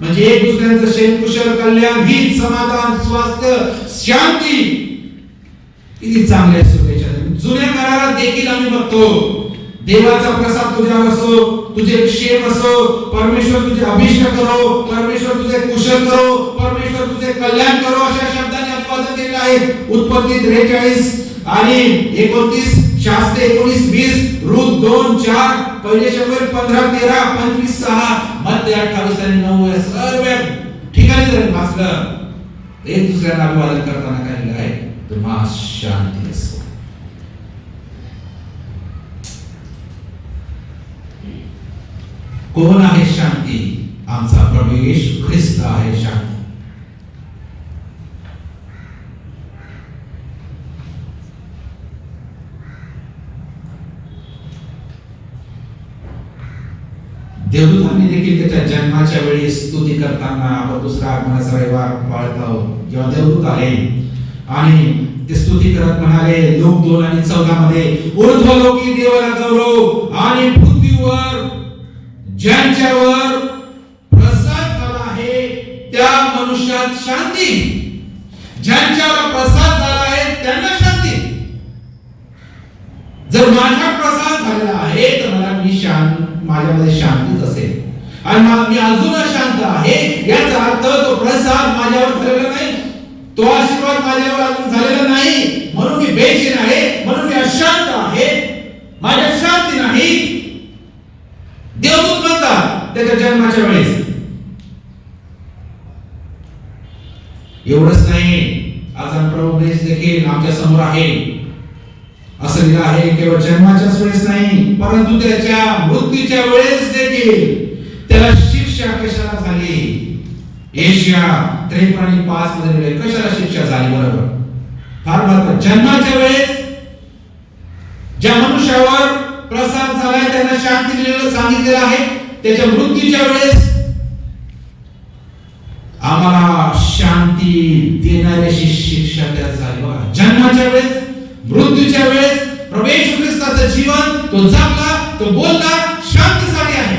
म्हणजे एक दुसऱ्यांचं शेमकुशल, कल्याण, हित, समाधान, स्वास्थ्य, शांती किती चांगल्या शुभेच्छा. जुन्या करारात देखील आम्ही बघतो, देवाचा प्रसाद तुझ्यावर असो, तुझे क्षेम असो, परमेश्वर तुझे अभिष्ट करो, परमेश्वर तुझे कुशल करो, परमेश्वर तुझे कल्याण करो, अशा शब्दांनी अभिवादन केलेलं आहे. उत्पत्ती 43 आणि 29, शास्त्र 19-20, रूत 2-4, पहिले शंभर 15-13, 25-6, मत्ती 28 आणि 9 सर्व ठिकाणी जर वाचलं, एक दुसऱ्याला अभिवादन करताना काय लिहिलं आहे, तुम्हा शांती असो. कोण आहे शांती? आमचा प्रभू येशू ख्रिस्त आहे शांती. देवदूतांनी देखील त्याच्या जन्माच्या वेळी स्तुती करताना, आपण दुसरा आगमनाचा रविवार पाळतो, जेव्हा देवदूत आले आणि ते स्तुती करत म्हणाले, लोक 2 आणि 14 मध्ये, ऊर्ध्वलोकी देवाला गौरव आणि पृथ्वीवर ज्यांच्यावर प्रसाद झाला आहे त्या मनुष्यात शांती. ज्यांच्यावर प्रसाद झाला आहे त्यांना शांती. जर माझा प्रसाद झालेला आहे तर मला माझ्यामध्ये शांतीच असेल आणि मी अजून शांत आहे, याचा अर्थ तो प्रसाद माझ्यावर झालेला नाही, तो आशीर्वाद माझ्यावर अजून झालेला नाही, म्हणून मी बेचैन आहे, म्हणून मी अशांत आहे, माझ्या शांती नाही. देवदूत म्हणतात त्याच्या जन्माच्या वेळेस. एवढंच नाही, आज प्रभू देखील आमच्या समोर आहे. असं लिहिलं आहे, केवळ जन्माच्याच वेळेस नाही, परंतु त्याच्या मृत्यूच्या वेळेस देखील त्याला शिक्षा कशाला झाली. एशिया 53:5 मध्ये लिहिलंय, कशाला शिक्षा झाली. बरोबर, फार महत्त्वाचं. जन्माच्या वेळेस ज्या मनुष्यावर प्रसाद झालाय त्यांना शांती दिलेलं सांगितलेलं आहे. त्याच्या मृत्यूच्या वेळेस आम्हाला शांती देणाऱ्याची शिक्षा त्याला झाली. बघा, जन्माच्या वेळेस, मृत्यूच्या वेळेस प्रभू येशू ख्रिस्ताचं जीवन, तो जगला, तो बोलला, शांतीसाठी आहे.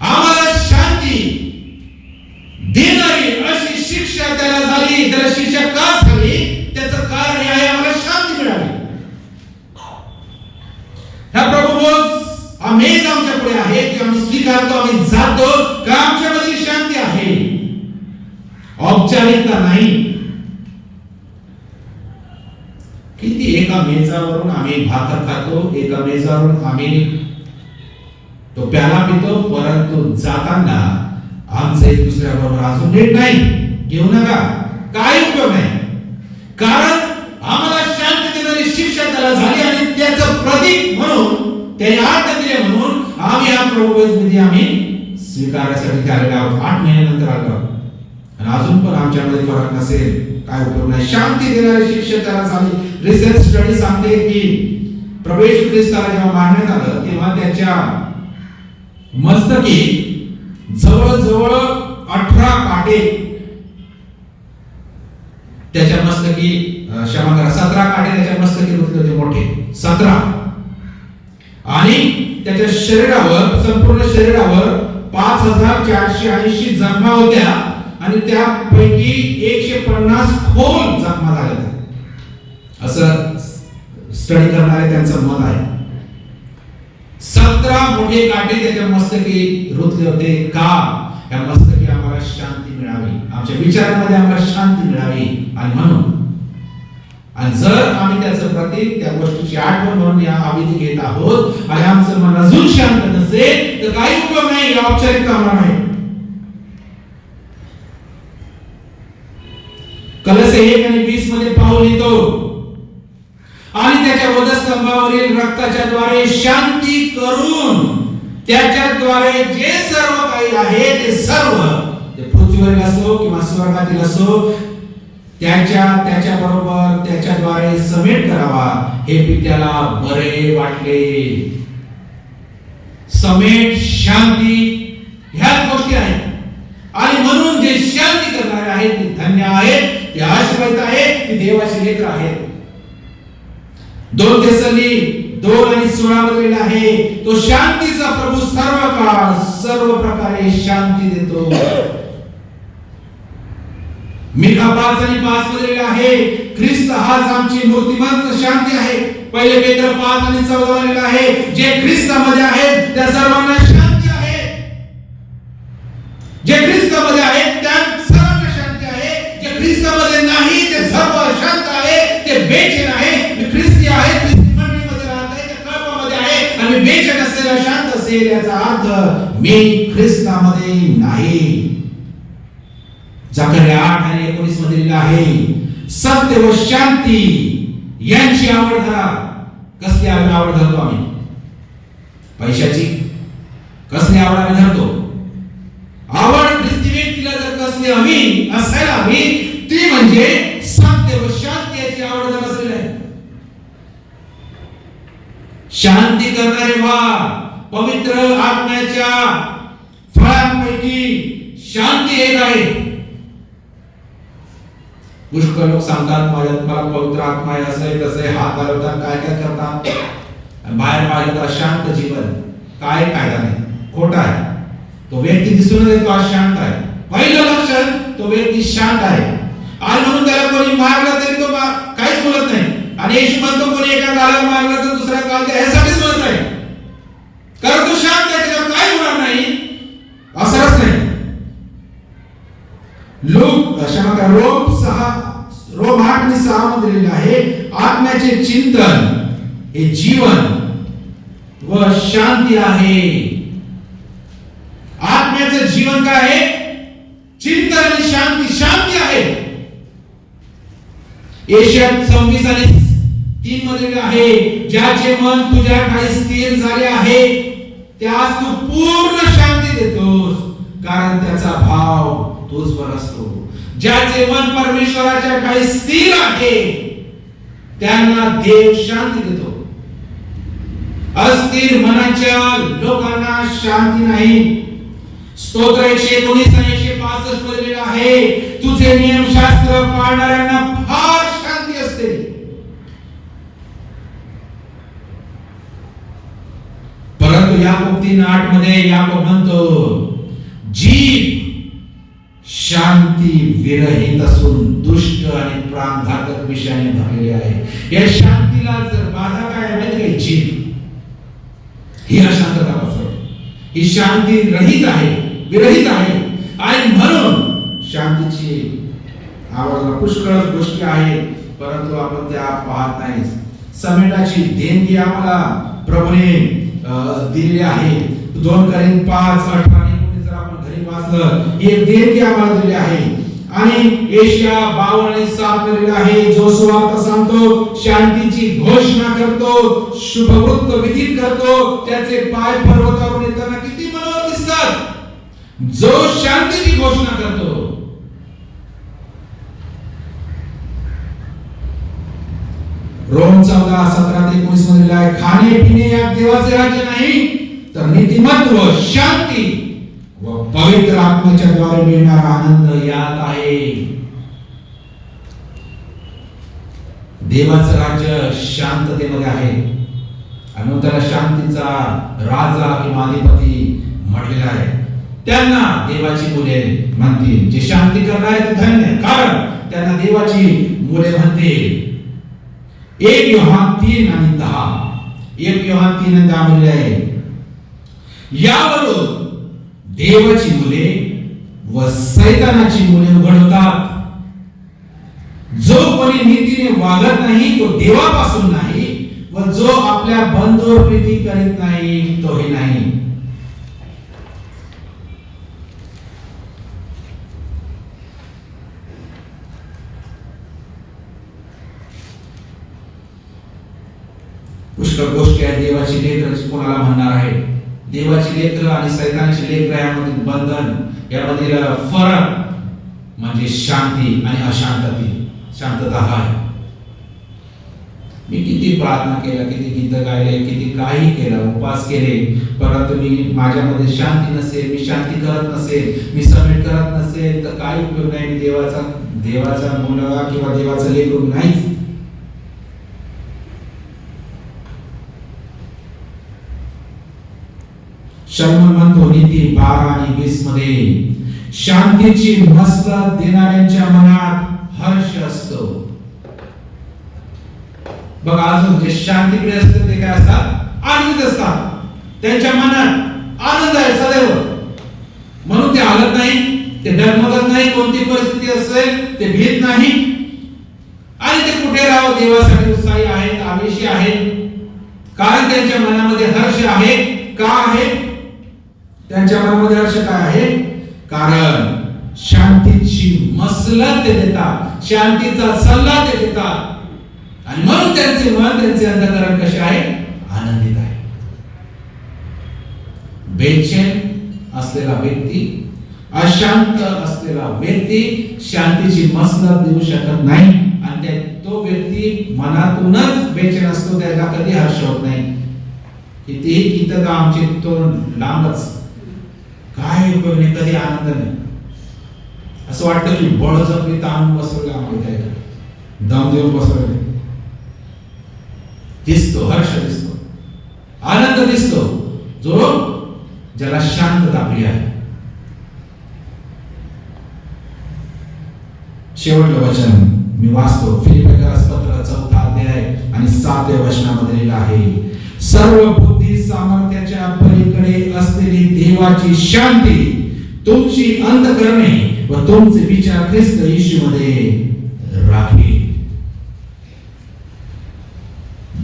आम्हाला शांती देणारी अशी शिक्षा त्याला झाली. त्याला शिक्षा का झाली, त्याचं कारण हे आहे, आम्हाला शांती मिळाली. ह्या प्रभू आमेज आमच्या पुढे आहे की आम्ही स्वीकारतो, आम्ही जातो का आमच्यामध्ये शांती आहे, औपचारिकता नाही. किती एका मेजावरून आम्ही भाकर खातो, एका मेजावरून आम्ही तो प्याला पितो, परंतु जाताना आमचं एक दुसऱ्याबरोबर अजून नीट नाही. घेऊ नका, काय उपयोग नाही. कारण आम्हाला शांती देणारी शिक्षा त्याला झाली आणि त्याचं प्रतीक म्हणून, त्याने आज्ञा दिली म्हणून आम्ही हा प्रभुत्व आम्ही स्वीकारण्यासाठी आलेलो आहोत. 8 महिन्यानंतर आलो आहोत आणि अजून पण आमच्यामध्ये फरक नसेल, काय उपयोग नाही. शांती देणारी शिक्षा त्याला झाली. रिसर्च स्टडी सांगते की प्रभू येशू ख्रिस्ताला जेव्हा मारण्यात आलं तेव्हा त्याच्या मस्तकी जवळजवळ 18 काटे, त्याच्या मस्तकी क्षमा करा 17 काटे त्याच्या मस्तकी रुतले होते, मोठे 17. आणि त्याच्या शरीरावर, संपूर्ण शरीरावर 5480 जखमा होत्या आणि त्यापैकी 150 खोल जखमा झाल्या. असं स्टडी करणारे त्यांचं मत आहे. 17 मोठे काटे त्याच्या मस्तकी रुतले होते. का? या मस्तकी आम्हाला शांती मिळावी, आमच्या विचारांमध्ये आम्हाला शांती मिळावी. आणि म्हणून, आणि जर आम्ही त्याचं प्रतीक, त्या गोष्टीची आठवण म्हणून या अविधी घेत आहोत आणि आमचं मन अजून शांत नसेल तर काही उपयोग नाही. या औपचारिकता आम्हाला नाही. कलसे 1 आणि 20 मध्ये पाऊल लिहितो, आणि त्याच्या वधस्तंभावरील रक्ताच्या द्वारे शांती करून त्याच्याद्वारे जे सर्व काही आहे ते सर्व, ते पृथ्वीवरील असो किंवा स्वर्गातील असो, त्याच्या बरोबर त्याच्याद्वारे समेट करावा. हे पित्याला बरे वाटले. समेट, शांती ह्या गोष्टी आहेत. आणि म्हणून जे शांती करणारे आहेत ते धन्य आहेत, ते आशीर्वादित आहेत, ते देवाचे लेकर आहेत. 2 थेसलोनी 2 आणि 16 मध्ये आहे, तो शांतीचा प्रभू सर्व काळ सर्व प्रकारे शांती देतो. मिका 5 आणि 5 मध्ये आहे, ख्रिस्त हाच आमची मूर्तिमंत शांती आहे. 1 पेत्र 5 आणि 14 मध्ये आहे, जे ख्रिस्तामध्ये आहेत त्या सर्वांना शांती आहे. जे ख्रिस्तामध्ये आहेत त्या सर्वांना शांती आहे. जे ख्रिस्तामध्ये नाही ते सर्व अशांत आहे, ते बेचैन आहे. मी ख्रिस्ती आहे, ख्रिस्ती मंडळीमध्ये राहत आहे, त्या कळपामध्ये आहे आणि मी बेचैन असेल, अशांत असेल, याचा अर्थ मी ख्रिस्तामध्ये नाही. जकर्या 8 आणि 19 मध्ये लिहिलं आहे, सत्य व शांती यांची आवड धरा. कसली आवड धरतो आम्ही? पैशाची? कसली आवड आम्ही धरतो? आवड ख्रिस्ती व्यक्तीला जर कसली हवी असायला हवी, ती म्हणजे सत्य व शांती याची आवड जर असेल. शांती करणारे व्हा. पवित्र आत्म्याच्या फळांपैकी शांती एक आहे. पुष्कळ लोक सांगतात माझ्यात मला पवित्र आत्मा आहे, असं आहे तसं आहे, हात हलवतात, काय काय करतात, बाहेर पाहिलं तर शांत जीवन. काय फायदा नाही, खोटा आहे. तो व्यक्ती दिसून येतो आज शांत आहे. पहिलं लक्षण, तो व्यक्ती शांत आहे. आणि म्हणून त्याला कोणी मारलं तरी तो काहीच बोलत नाही. आणि येशू म्हणतो कोणी एका गालाला मारलं तर दुसऱ्या गालाला ह्यासाठीच बोलत नाही, कारण तो शांत आहे, त्याला काही होणार नाही. असंच नाही. रोम 8 आणि 6 मध्ये लिहिलेलं आहे, आत्म्याचे चिंतन हे जीवन व शांती आहे. आत्म्याचं जीवन काय आहे? चिंतन आणि शांती. शांती आहे. एशिया 26 आणि 3 मध्ये आहे, ज्याचे मन तुझ्या ठाई स्थिर झाले आहे त्यास तू पूर्ण शांती देतोस, कारण त्याचा भाव तुझवर असतो. ज्याचे मन परमेश्वराच्या ठाई स्थिर आहे त्यांना देव शांती देतो. अस्थिर मनाच्या लोकांना शांती नाही. स्तोत्र 119 आणि 165 मध्ये आहे, तुझे नियमशास्त्र पाळणाऱ्यांना फार शांती असते. परंतु याकोब 3:8 मध्ये याकोब म्हणतो, जीभ शांती विरहित असून दुष्ट आणि प्राणघातक विषयाने भरलेली आहे. या शांतीला जर बाधा काय माहिती आहे? जीभ. ही अशांतता पसरवते, ही शांती रहित आहे, विरहित आहे. आणि म्हणून शांतीची आवाजाला पुष्कळ गोष्टी आहेत, परंतु आपण त्या पाहत नाही. समेटाची देणगी आम्हाला प्रभूने दिलेली आहे. 2 कोरिंथ 5:18 जर आपण घरी वाचलं, ही एक देणगी आम्हाला दिलेली आहे. आणि एशिया 52:7 लिहिलेलं आहे, जो सुवार्ता सांगतो, शांतीची घोषणा करतो, शुभवृत्त विदित करतो, त्याचे पाय पर्वतावरून येताना किती मनोहर दिसतात. जो शांतीची घोषणा करतो. रोम 14:17-19 मध्ये आहे, खाणे पिणे या देवाचे राज्य नाही, तर नीतिमत्व, शांती व पवित्र आत्म्याच्या द्वारे मिळणारा आनंद यात आहे. देवाचं राज्य शांततेमध्ये आहे. आणि त्याला शांतीचा राजा किंवा अधिपती म्हटलेला आहे. त्यांना देवाची मुले म्हणतील. जे शांती करणारे ते धन्य, कारण त्यांना देवाची मुले म्हणतील. 1 योहान 3:10 1 योहान 3:10 म्हणले आहे, यावरून देवाची मुले व सैतानाची मुले उघड होतात. जो कोणी नीतीने वागत नाही तो देवापासून नाही, व जो आपल्या बंधूवर प्रीती करीत नाही तोही नाही. पुष्कळ गोष्टी आहेत. देवाची लेकरं कोणाला म्हणणार आहे? देवाची लेकरं आणि सैतानाची लेकरं यामधील बंधन, यामधील फरक म्हणजे शांती आणि शांतता आहे. मी किती प्रार्थना केला, किती गीत गायले, किती काही केलं, उपवास केले, परंतु मी माझ्यामध्ये शांती नसेल, मी शांती करत नसेल, मी सबमिट करत नसेल, तर काही उपयोग नाही. मी देवाचा मुलगा किंवा देवाचा लेकरू नाहीच. शर्मन म्हणतो नीती 12 आणि 20 मध्ये, शांतीची मसलत देणाऱ्यांच्या मनात हर्ष असतो. बघा, अजून जे शांतीप्रिय असतात ते काय असतात? आनंदित असतात. त्यांच्या मनात आनंद आहे सदैव. म्हणून ते हलत नाही, ते डगमगत नाही. कोणती परिस्थिती असेल ते भीत नाही. आणि ते कुठे राहावं देवासाठी उत्साही आहेत, आवेशी आहेत, कारण त्यांच्या मनामध्ये हर्ष आहे. का आहे त्यांच्या मनामध्ये हर्ष? काय आहे? कारण शांतीची मसलत ते देतात, शांतीचा सल्ला ते देतात. आणि म्हणून त्यांचे मन, त्यांचे अंतःकरण कसे आहे? आनंदित आहे. बेचैन असलेला व्यक्ती, अशांत असलेला व्यक्ती शांतीची मसलत देऊ शकत नाही. आणि तो व्यक्ती मनातूनच बेचैन असतो, त्याला कधी हर्ष होत नाही. कितीही गीत आमचे तोंड लांबच, काय उपयोग नाही, कधी आनंद नाही. असं वाटतं की बळजबरी ताणून बसवलं, आम्हाला दम देऊन बसवलं. दिसतो हर्ष, दिसतो आनंद, दिसतो जो ज्याला शांतता प्रिय आहे. शेवटलं वचन मी वाचतो. फिलिप्पियस पत्र 4 अध्याय आणि 7 वचनामध्ये लिहिलं आहे, सर्व बुद्धी सामर्थ्याच्या पलीकडे असलेली देवाची शांती तुमची अंतःकरणे व तुमचे विचार ख्रिस्त येशूमध्ये राखेल.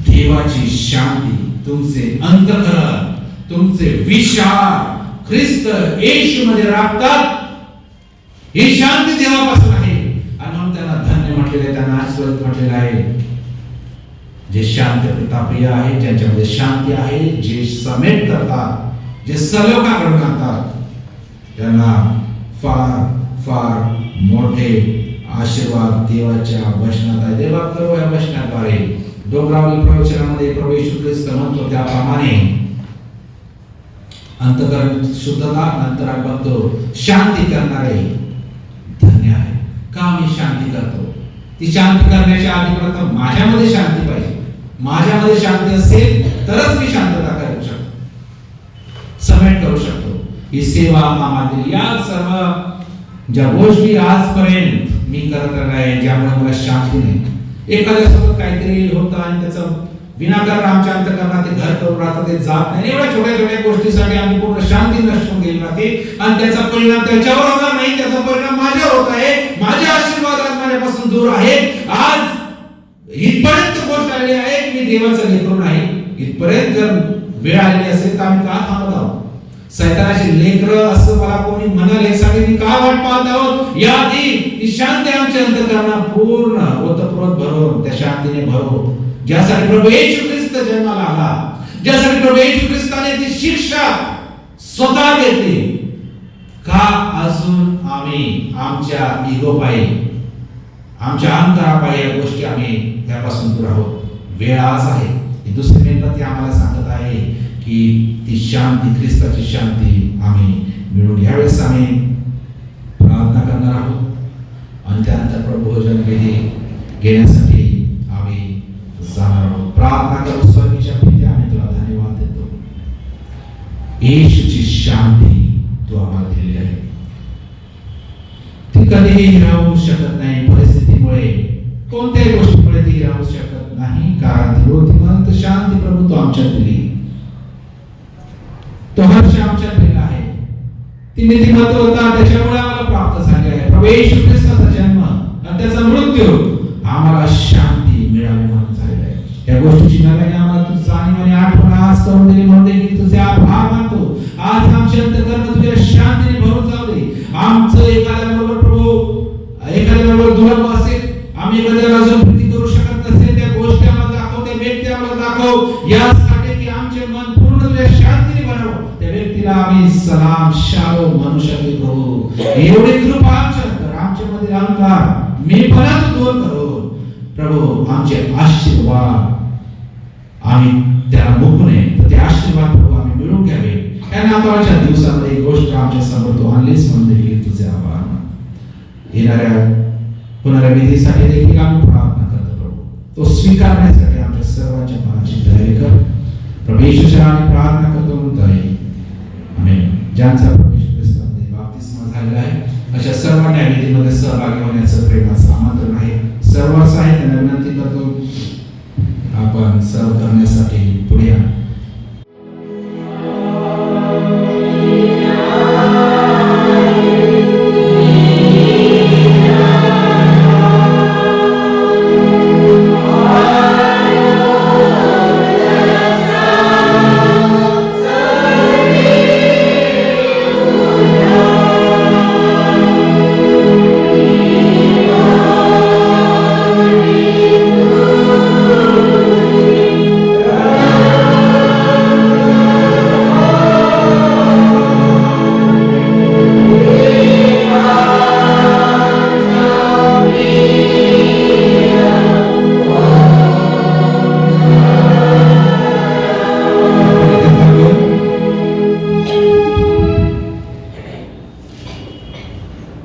देवाची शांती तुमचे अंतःकरण, तुमचे विचार ख्रिस्त येशूमध्ये राखतात. ही शांती देवापासून आहे. आणि म्हणून त्यांना धन्य म्हटलेले आहे, त्यांना आशीर्वाद म्हटलेला आहे. जे शांतता प्रिय आहे, ज्यांच्यामध्ये शांती आहे, जे समेट करतात, जे सलोखा घडवून आणतात, त्यांना फार फार मोठे आशीर्वाद देवाच्या वचनात आहे. देवा करो या वचनाद्वारे. डोंगरावरील प्रवचनामध्ये प्रभू येशू ख्रिस्त म्हणतो त्याप्रमाणे अंतःकरण शुद्धता, नंतर आपण म्हणतो शांती करणारे धन्य आहे. का मी शांती करतो? ती शांती करण्याच्या आधी प्रथम माझ्यामध्ये शांती पाहिजे. माझ्यामध्ये शांती असेल तरच मी शांतता करू शकतो, समेट करू शकतो. ही सेवा आम्हाला, या सर्व ज्या गोष्टी आजपर्यंत मी करत आहे ज्यामुळे मला शांती नाही. एखाद्या सोबत काहीतरी होतं आणि त्याचं विनाकारण आमच्या अंतःकरणात ते घर करून राहतात, ते जात नाही. एवढ्या छोट्या छोट्या गोष्टीसाठी आम्ही पूर्ण शांती नष्ट होऊन गेली राहते आणि त्याचा परिणाम त्याच्यावर होणार नाही, त्याचा परिणाम माझ्यावर होत आहे. माझे आशीर्वाद आज माझ्यापासून दूर आहेत. आज इथपर्यंत गोष्ट आलेली आहे की मी देवाचा लेकरू नाही. इथपर्यंत जर वेळ आलेली असेल तर आम्ही का थांबत आहोत? सैतानाचे लेकरं असं मला कोणी म्हणाले यासाठी मी का वाट पाहत आहोत? याआधी ती शांती आमच्या अंतःकरणात पूर्ण ओतप्रोत भरून त्या शांतीने भरो, ज्यासाठी प्रभू येशू ख्रिस्त जन्माला आला, ज्यासाठी प्रभू येशू ख्रिस्ताने ती शिक्षा स्वतः घेतली. का अजून आम्ही आमच्या इगो पायी, आमच्या अहंकारापायी या गोष्टी आम्ही त्यापासून दूर आहोत? वेळ आज आहे. ही दुसरी मेणबत्ती आम्हाला सांगत आहे की ती शांती, ख्रिस्ताची शांती आम्ही मिळवून यावेळेस आम्ही प्रार्थना करणार आहोत आणि त्यानंतर प्रभू भोजन विधी घेण्यासाठी आम्ही जाणार आहोत. प्रार्थना करू. स्वर्गीच्या पिते, आम्ही तुला धन्यवाद देतो. येशूची शांती तू आम्हाला दिलेली आहे. ती कधीही राहू शकत नाही. परिस्थितीमुळे, कोणत्याही गोष्टीमुळे ती राहू शकत नाही, कारण ती बुद्धिमंत शांती प्रभू तू आमच्यात दिली. तो हर्ष आमच्यात दिला आहे. ती नीतिमत्व होता, त्याच्यामुळे आम्हाला प्राप्त झाले आहे. प्रभू येशू ख्रिस्ताचा जन्म आणि त्याचा मृत्यू आम्हाला शांती मिळावी म्हणून झालेला आहे. या गोष्टीची नव्याने आम्हाला तू जाणीव आणि आठवण आज करून दिली म्हणून देखील तुझे आभार मानतो. आज आमच्या अंतःकरण तुझ्या शांतीने भरून जाऊ दे. आमचं एखाद्याबरोबर प्रभू, एखाद्याबरोबर दुरावा असेल, आम्ही एखाद्याला अजून प्रीती करू शकत नसेल, त्या गोष्टी आम्हाला दाखव, त्या व्यक्ती आम्हाला दाखव, यासाठी की आमचे मन पूर्ण तुझ्या शांतीने भरावं. त्या व्यक्तीला आम्ही सलाम शालोम म्हणू शकतो. प्रभू एवढी कृपा आमच्या कर, आमच्यामध्ये अहंकार मीपणा तू दूर करो. प्रभू आमचे आशीर्वाद आम्ही त्याला मुकू नये, तर ते आशीर्वाद प्रभू आम्ही मिळवून घ्यावे. या नाताळच्या दिवसामध्ये गोष्ट आमच्या समोर तू आणलीस म्हणून देखील तुझे आभार. येणाऱ्या होणाऱ्या विधीसाठी देखील आम्ही प्रार्थना करतो. प्रभू तो स्वीकारण्यासाठी आमच्या सर्वांच्या मनाची तयारी कर. प्रभू येशूच्या आम्ही प्रार्थना करतो म्हणतो आहे. आमेन. ज्यांचा प्रभू येशू ख्रिस्तामध्ये बाप्तिस्मा झालेला आहे अशा सर्वांना या विधीमध्ये सहभागी होण्याचं प्रेमाचं आमंत्रण आहे. सर्वांचं आहे त्यांना विनंती करतो आपण सर्व करण्यासाठी पुढे या.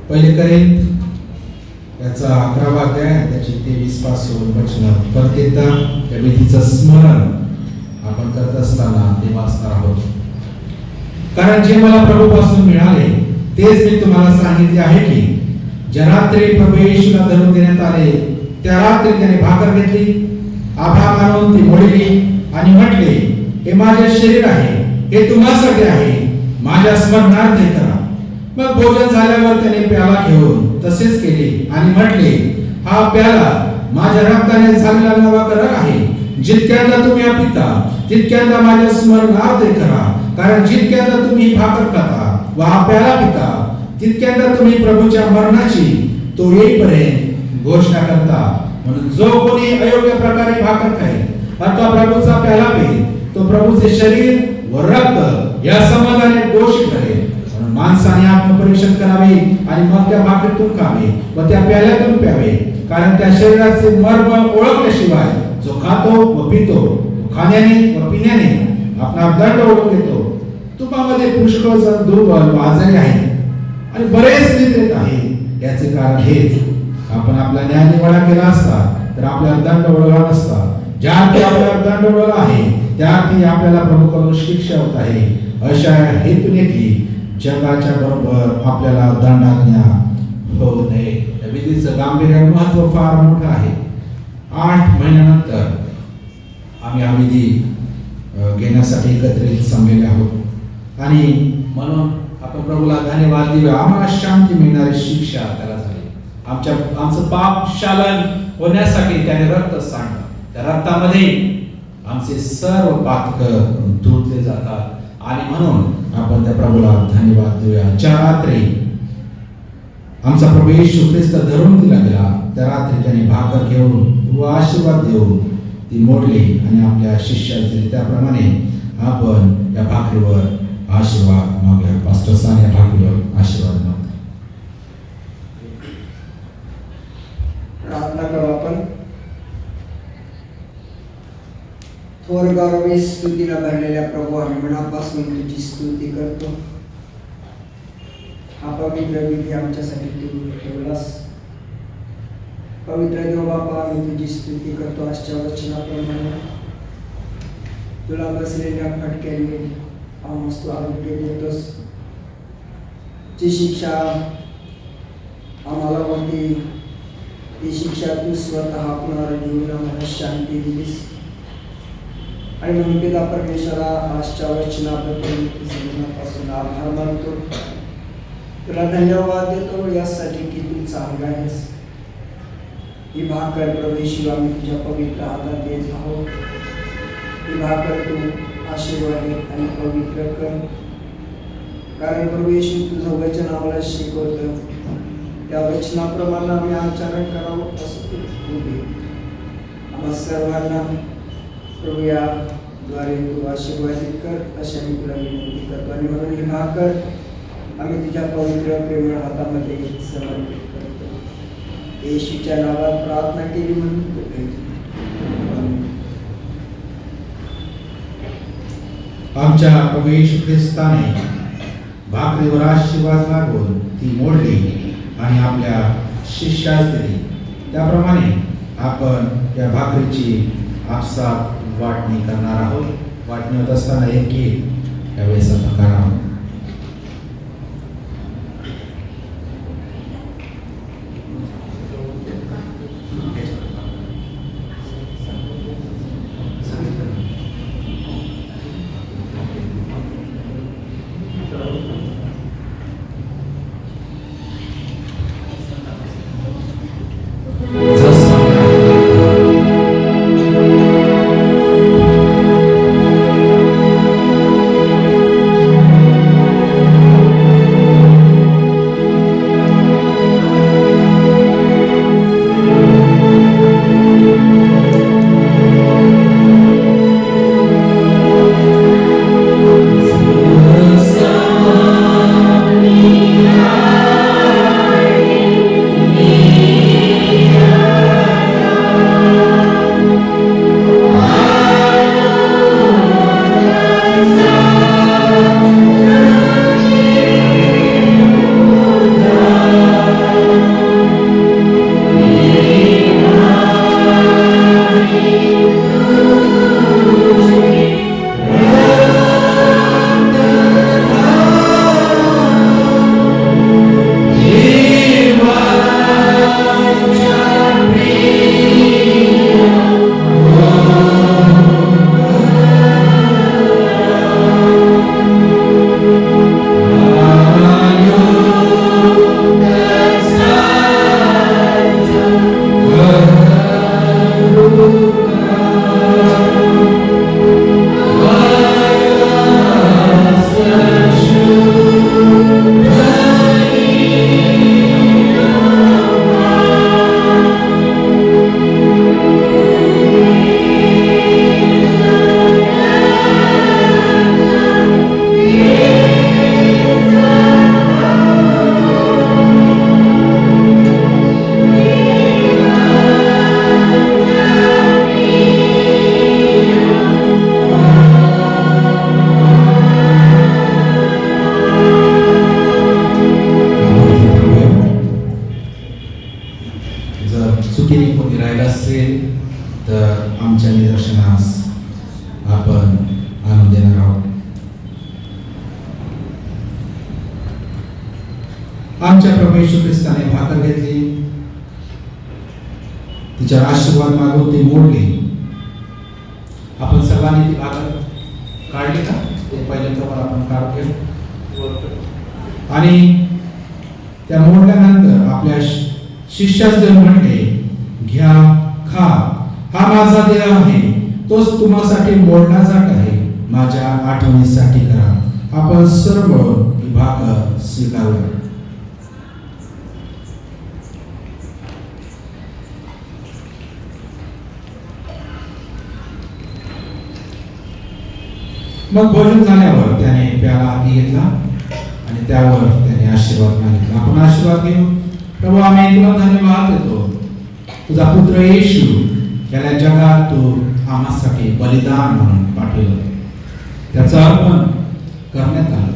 पहिले करेंत याचा 11वा अध्याय त्याची 23 पासून वचन परत एकदा या विधीचं स्मरण आपण करत असताना ते वाचणार आहोत. कारण जे मला प्रभूपासून मिळाले तेच मी तुम्हाला सांगितले आहे की ज्या रात्री प्रभू येशूला धरून देण्यात आले त्या रात्री त्याने भाकर घेतली, आभार मानून ती मोडली आणि म्हटले, हे माझे शरीर आहे, हे तुम्हासाठी आहे, माझ्या स्मरणार्थ हे करा. मग भोजन झाल्यावर त्याने प्याला घेऊन तसेच केले आणि म्हटले, हा प्याला माझ्या रक्ताने झालेला नवा करार आहे. जितक्यांदा तुम्ही हा पिता तितक्यांदा माझ्या स्मरणार्थ हे करा. कारण जितक्यांदा तुम्ही भाकर खाता व हा प्याला पिता तितक्यांदा तुम्ही प्रभूच्या मरणाची तो येईपर्यंत घोषणा करता. म्हणून जो कोणी अयोग्य प्रकारे भाकर खाईल अथवा प्रभूचा प्याला पिईल तो प्रभूचे शरीर व रक्त या संबंधाने दोषी ठरेल. म्हणून माणसाने आत्मपरीक्षण करावे आणि मग त्या भाकरीतून खावे व त्या प्याल्यातून प्यावे. कारण त्या शरीराचे मर्म ओळखल्याशिवाय जो खातो व पितो खाण्याने व पिण्याने आपला दंड ओळखून घेतो. तुपामध्ये पुष्कळ जण दुर्बल व आजारी आहेत आणि बरेच निद्रेत आहे. याचे कारण हेच, आपण आपला न्यायनिवाडा केला असता तर आपल्याला दंड ओळखला नसता. ज्या अर्थी आपल्याला दंड ओळखला आहे त्या अर्थी आपल्याला प्रभूकडून शिक्षा होत आहे. अशा हेतूने की जगाच्या बरोबर आपल्याला दंडाज्ञा होऊ नये. या विधीचं गांभीर्य महत्व फार मोठं आहे. 8 महिन्यानंतर आम्ही हा विधी घेण्यासाठी एकत्रित जमलेले आहोत आणि म्हणून आपण प्रभूला धन्यवाद देऊया. आम्हाला शांती मिळणारी शिक्षा त्याला झाली. आमचं पाप शालन होण्यासाठी त्याने रक्त सांडलं. त्या रक्तामध्ये आमचे सर्व पातक धुतले जातात आणि म्हणून आपण त्या प्रभूला धन्यवाद देऊया. ज्या रात्री आमचा प्रभू येशू ख्रिस्त धरून दिला गेला त्या रात्री त्याने भाकर घेऊन व आशीर्वाद देऊन ती मोडली आणि आपल्या शिष्यास दिली. त्याप्रमाणे आपण या भाकरीवर आशीर्वाद मागूया. पास्टर सान या भाकरीवर आशीर्वाद मागतो. प्रार्थना करू आपण. थोर गौरवी स्तुतीला भरलेल्या प्रभू आम्ही मनापासून तुझी स्तुती करतो. हा पवित्र विधी आमच्यासाठी तू ठेवलास. पवित्र देव बापा आम्ही तुझी स्तुती करतो. आजच्या वचनाप्रमाणे तुला बसलेल्या फटक्याने आम्हाला तू आरोग्य देतोस. जी शिक्षा आम्हाला होती ती शिक्षा तू स्वतः आपणाला देऊन आम्हाला शांती दिलीस आणि म्हणून पिता परमेश्वरा आजच्या वचनाबद्दल तुझे मनापासून आभार मानतो. तुला धन्यवाद देतो यासाठी की तू चांगला आहेस. ही भाकर प्रभू आम्ही तुझ्या पवित्र हातात देत आहोत. ही भाकर तू आशीर्वादित आणि पवित्र कर. कारण प्रभू येशू तुझं वचन आम्हाला शिकवतं. त्या वचनाप्रमाणे आम्ही आचरण करावं असं तू दे. आम्हा सर्वांना प्रभू याद्वारे तू आशीर्वादित कर अशा मी तुला विनंती करतो आणि म्हणून ही भाकर आम्ही तुझ्या पवित्र प्रेमळ हातामध्ये समर्पित करतो. येशूच्या नावात प्रार्थना केली म्हणून आमच्या प्रभू येशू ख्रिस्ताने भाकरीवर आशीर्वाद मागून ती मोडली आणि आपल्या शिष्यास दिली. त्याप्रमाणे आपण या भाकरीची आपसात वाटणी करणार आहोत. वाटणी होत असताना एक यावेळेस आपण करावं. आमच्या प्रभू येशू ख्रिस्ताने भाकर घेतली, तिच्यावर आशीर्वाद मागून ती मोडली. साहेबांनी ती भाकर काढली का ते पहिले प्रमाण आपण काढतो आणि त्या मोडल्यानंतर आपल्या शिष्यास देऊन म्हणले, घ्या खा, हा माझा देह आहे, तोच तुम्हासाठी मोडला जात आहे, माझ्या आठवणीसाठी करा. आपण सर्व ही भाकर स्वीकारूया. मग भोजन झाल्यावर त्याने प्याला हाती घेतला आणि त्यावर त्याने आशीर्वाद मागितला. आपण आशीर्वाद घेऊ. प्रभू, आम्ही तुला धन्यवाद देतो. तुझा पुत्र येशू याला जगात तू आम्हासाठी बलिदान म्हणून पाठवलं. त्याचं अर्पण करण्यात आलं,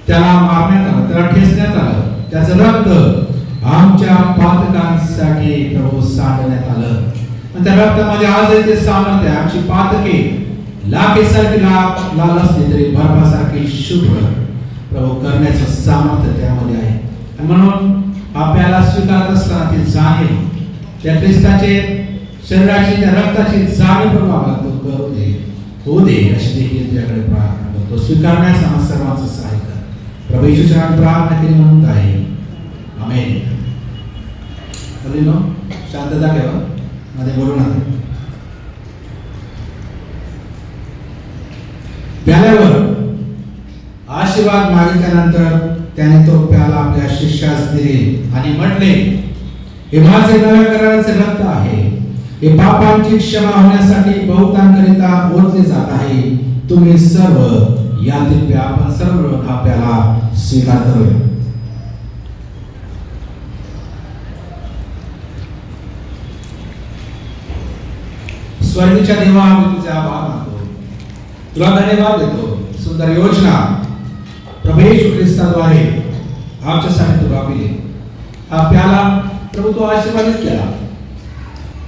त्याला मारण्यात आलं, त्याला ठेचण्यात आलं, त्याचं रक्त आमच्या पातकांसाठी प्रभू सांडण्यात आलं आणि त्या रक्तामध्ये आजही ते सामर्थ्य आहे. आमची पातके लाखेसारखी लाल असली तरी बर्फासारखी शुभ्र प्रभू करण्याचं सामर्थ्य त्यामध्ये आहे. आणि म्हणून आपल्याला स्वीकारत असताना ती जाणीव, त्या ख्रिस्ताचे शरीराची, त्या रक्ताची जाणीव प्रभू आम्हाला तो करू दे, होऊ दे अशी देखील तुझ्याकडे प्रार्थना करतो. स्वीकारण्यास आम्हा सर्वांचं सहाय्य कर. प्रभू येशूच्या नावात प्रार्थना केली म्हणून आहे. आमेन. बोलिनो शांतता ठेवा, मध्ये बोलू नका. प्याल्यावर आशीर्वाद मागितल्यानंतर त्याने तो प्याला आपल्या शिष्यास दिले आणि म्हटले, हे माझे नव्या कराराचे रक्त आहे, हे पापांची क्षमा होण्यासाठी बहुतांकरिता ओतले जात आहे. तुम्ही सर्व यातील प्या. आपण सर्व हा प्याला स्वीकार करूया. स्वर्गीच्या देवा, आम्ही तुझे आभार मानतो, तुला धन्यवाद देतो. सुंदर योजना प्रभू येशू ख्रिस्ताद्वारे आमच्यासाठी तू राबविली. हा प्याला प्रभू तो आशीर्वादित केला.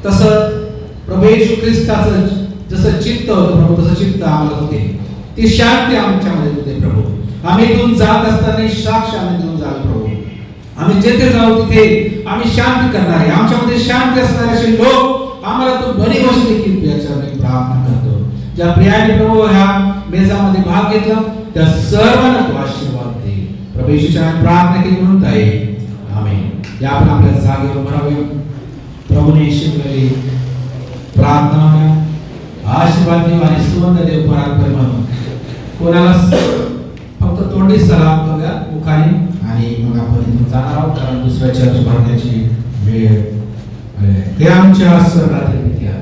तसं प्रभू येशू ख्रिस्ताचं जसं चित्त होतं प्रभू, तसं चित्त आम्हाला होते. ती शांती आमच्यामध्ये होते प्रभू. आम्ही इथून जात असताना साक्ष आम्ही देऊन जाऊ प्रभू. आम्ही जेथे जाऊ तिथे आम्ही शांती करणारे, आमच्यामध्ये शांती असणारे असे लोक आम्हाला तू बरी गोष्ट देखील तुझ्याच्यावर प्रार्थना करतो. ज्या प्रियाने प्रभू ह्या मेजामध्ये भाग घेतला त्या सर्वांना तू आशीर्वाद दे. प्रभू येशूच्या प्रार्थना केली म्हणून आहे. आमेन. या आपण आपल्या जागेवर भरावे. प्रभूने शिकवलेली प्रार्थना आशीर्वाद देव आणि सुवर्ण देव पराक्रम म्हणून कोणाला फक्त तोंडी सलाम करूया मुखाने आणि मग आपण इथून जाणार आहोत, कारण दुसऱ्या चर्च भरण्याची वेळ आली. हे आमच्या स्वर्गातील पित्या,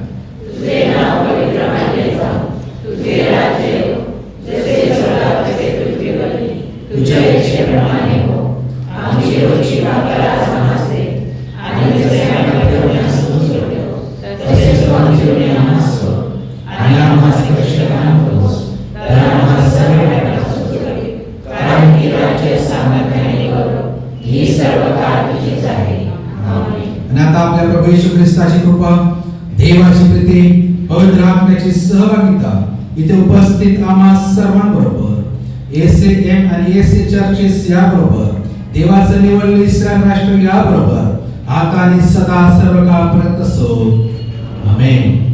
तुझे नाव पवित्र मानले जाओ, तुझे राज्य येवो, जसे स्वर्गात तसे पृथ्वीवरही तुझ्या इच्छेप्रमाणे हो. आमची रोजची भाकर आज आम्हास दे आणि जसे आम्ही ठेवण्यास सोडतो तसेच तू आमची ऋणे आम्हास सोड आणि आम्हास परीक्षेला नकोस, तर आम्हास सर्व पापापासून सोडव. कारण की राज्य, सामर्थ्य आणि गौरव ही सर्व काळ तुझीच आहे. आमेन. आणि आता आपल्या प्रभू येशू ख्रिस्ताची कृपा, देवाची प्रीती, पवित्र आत्म्याची सहभागिता इथे उपस्थित आम्हा सर्वांबरोबर, एसीएम आणि एसी चर्चेस या बरोबर, देवाचं निवडलेले इस्रायल राष्ट्र या बरोबर आता आणि सदा सर्व काळपर्यंत असो. आमेन.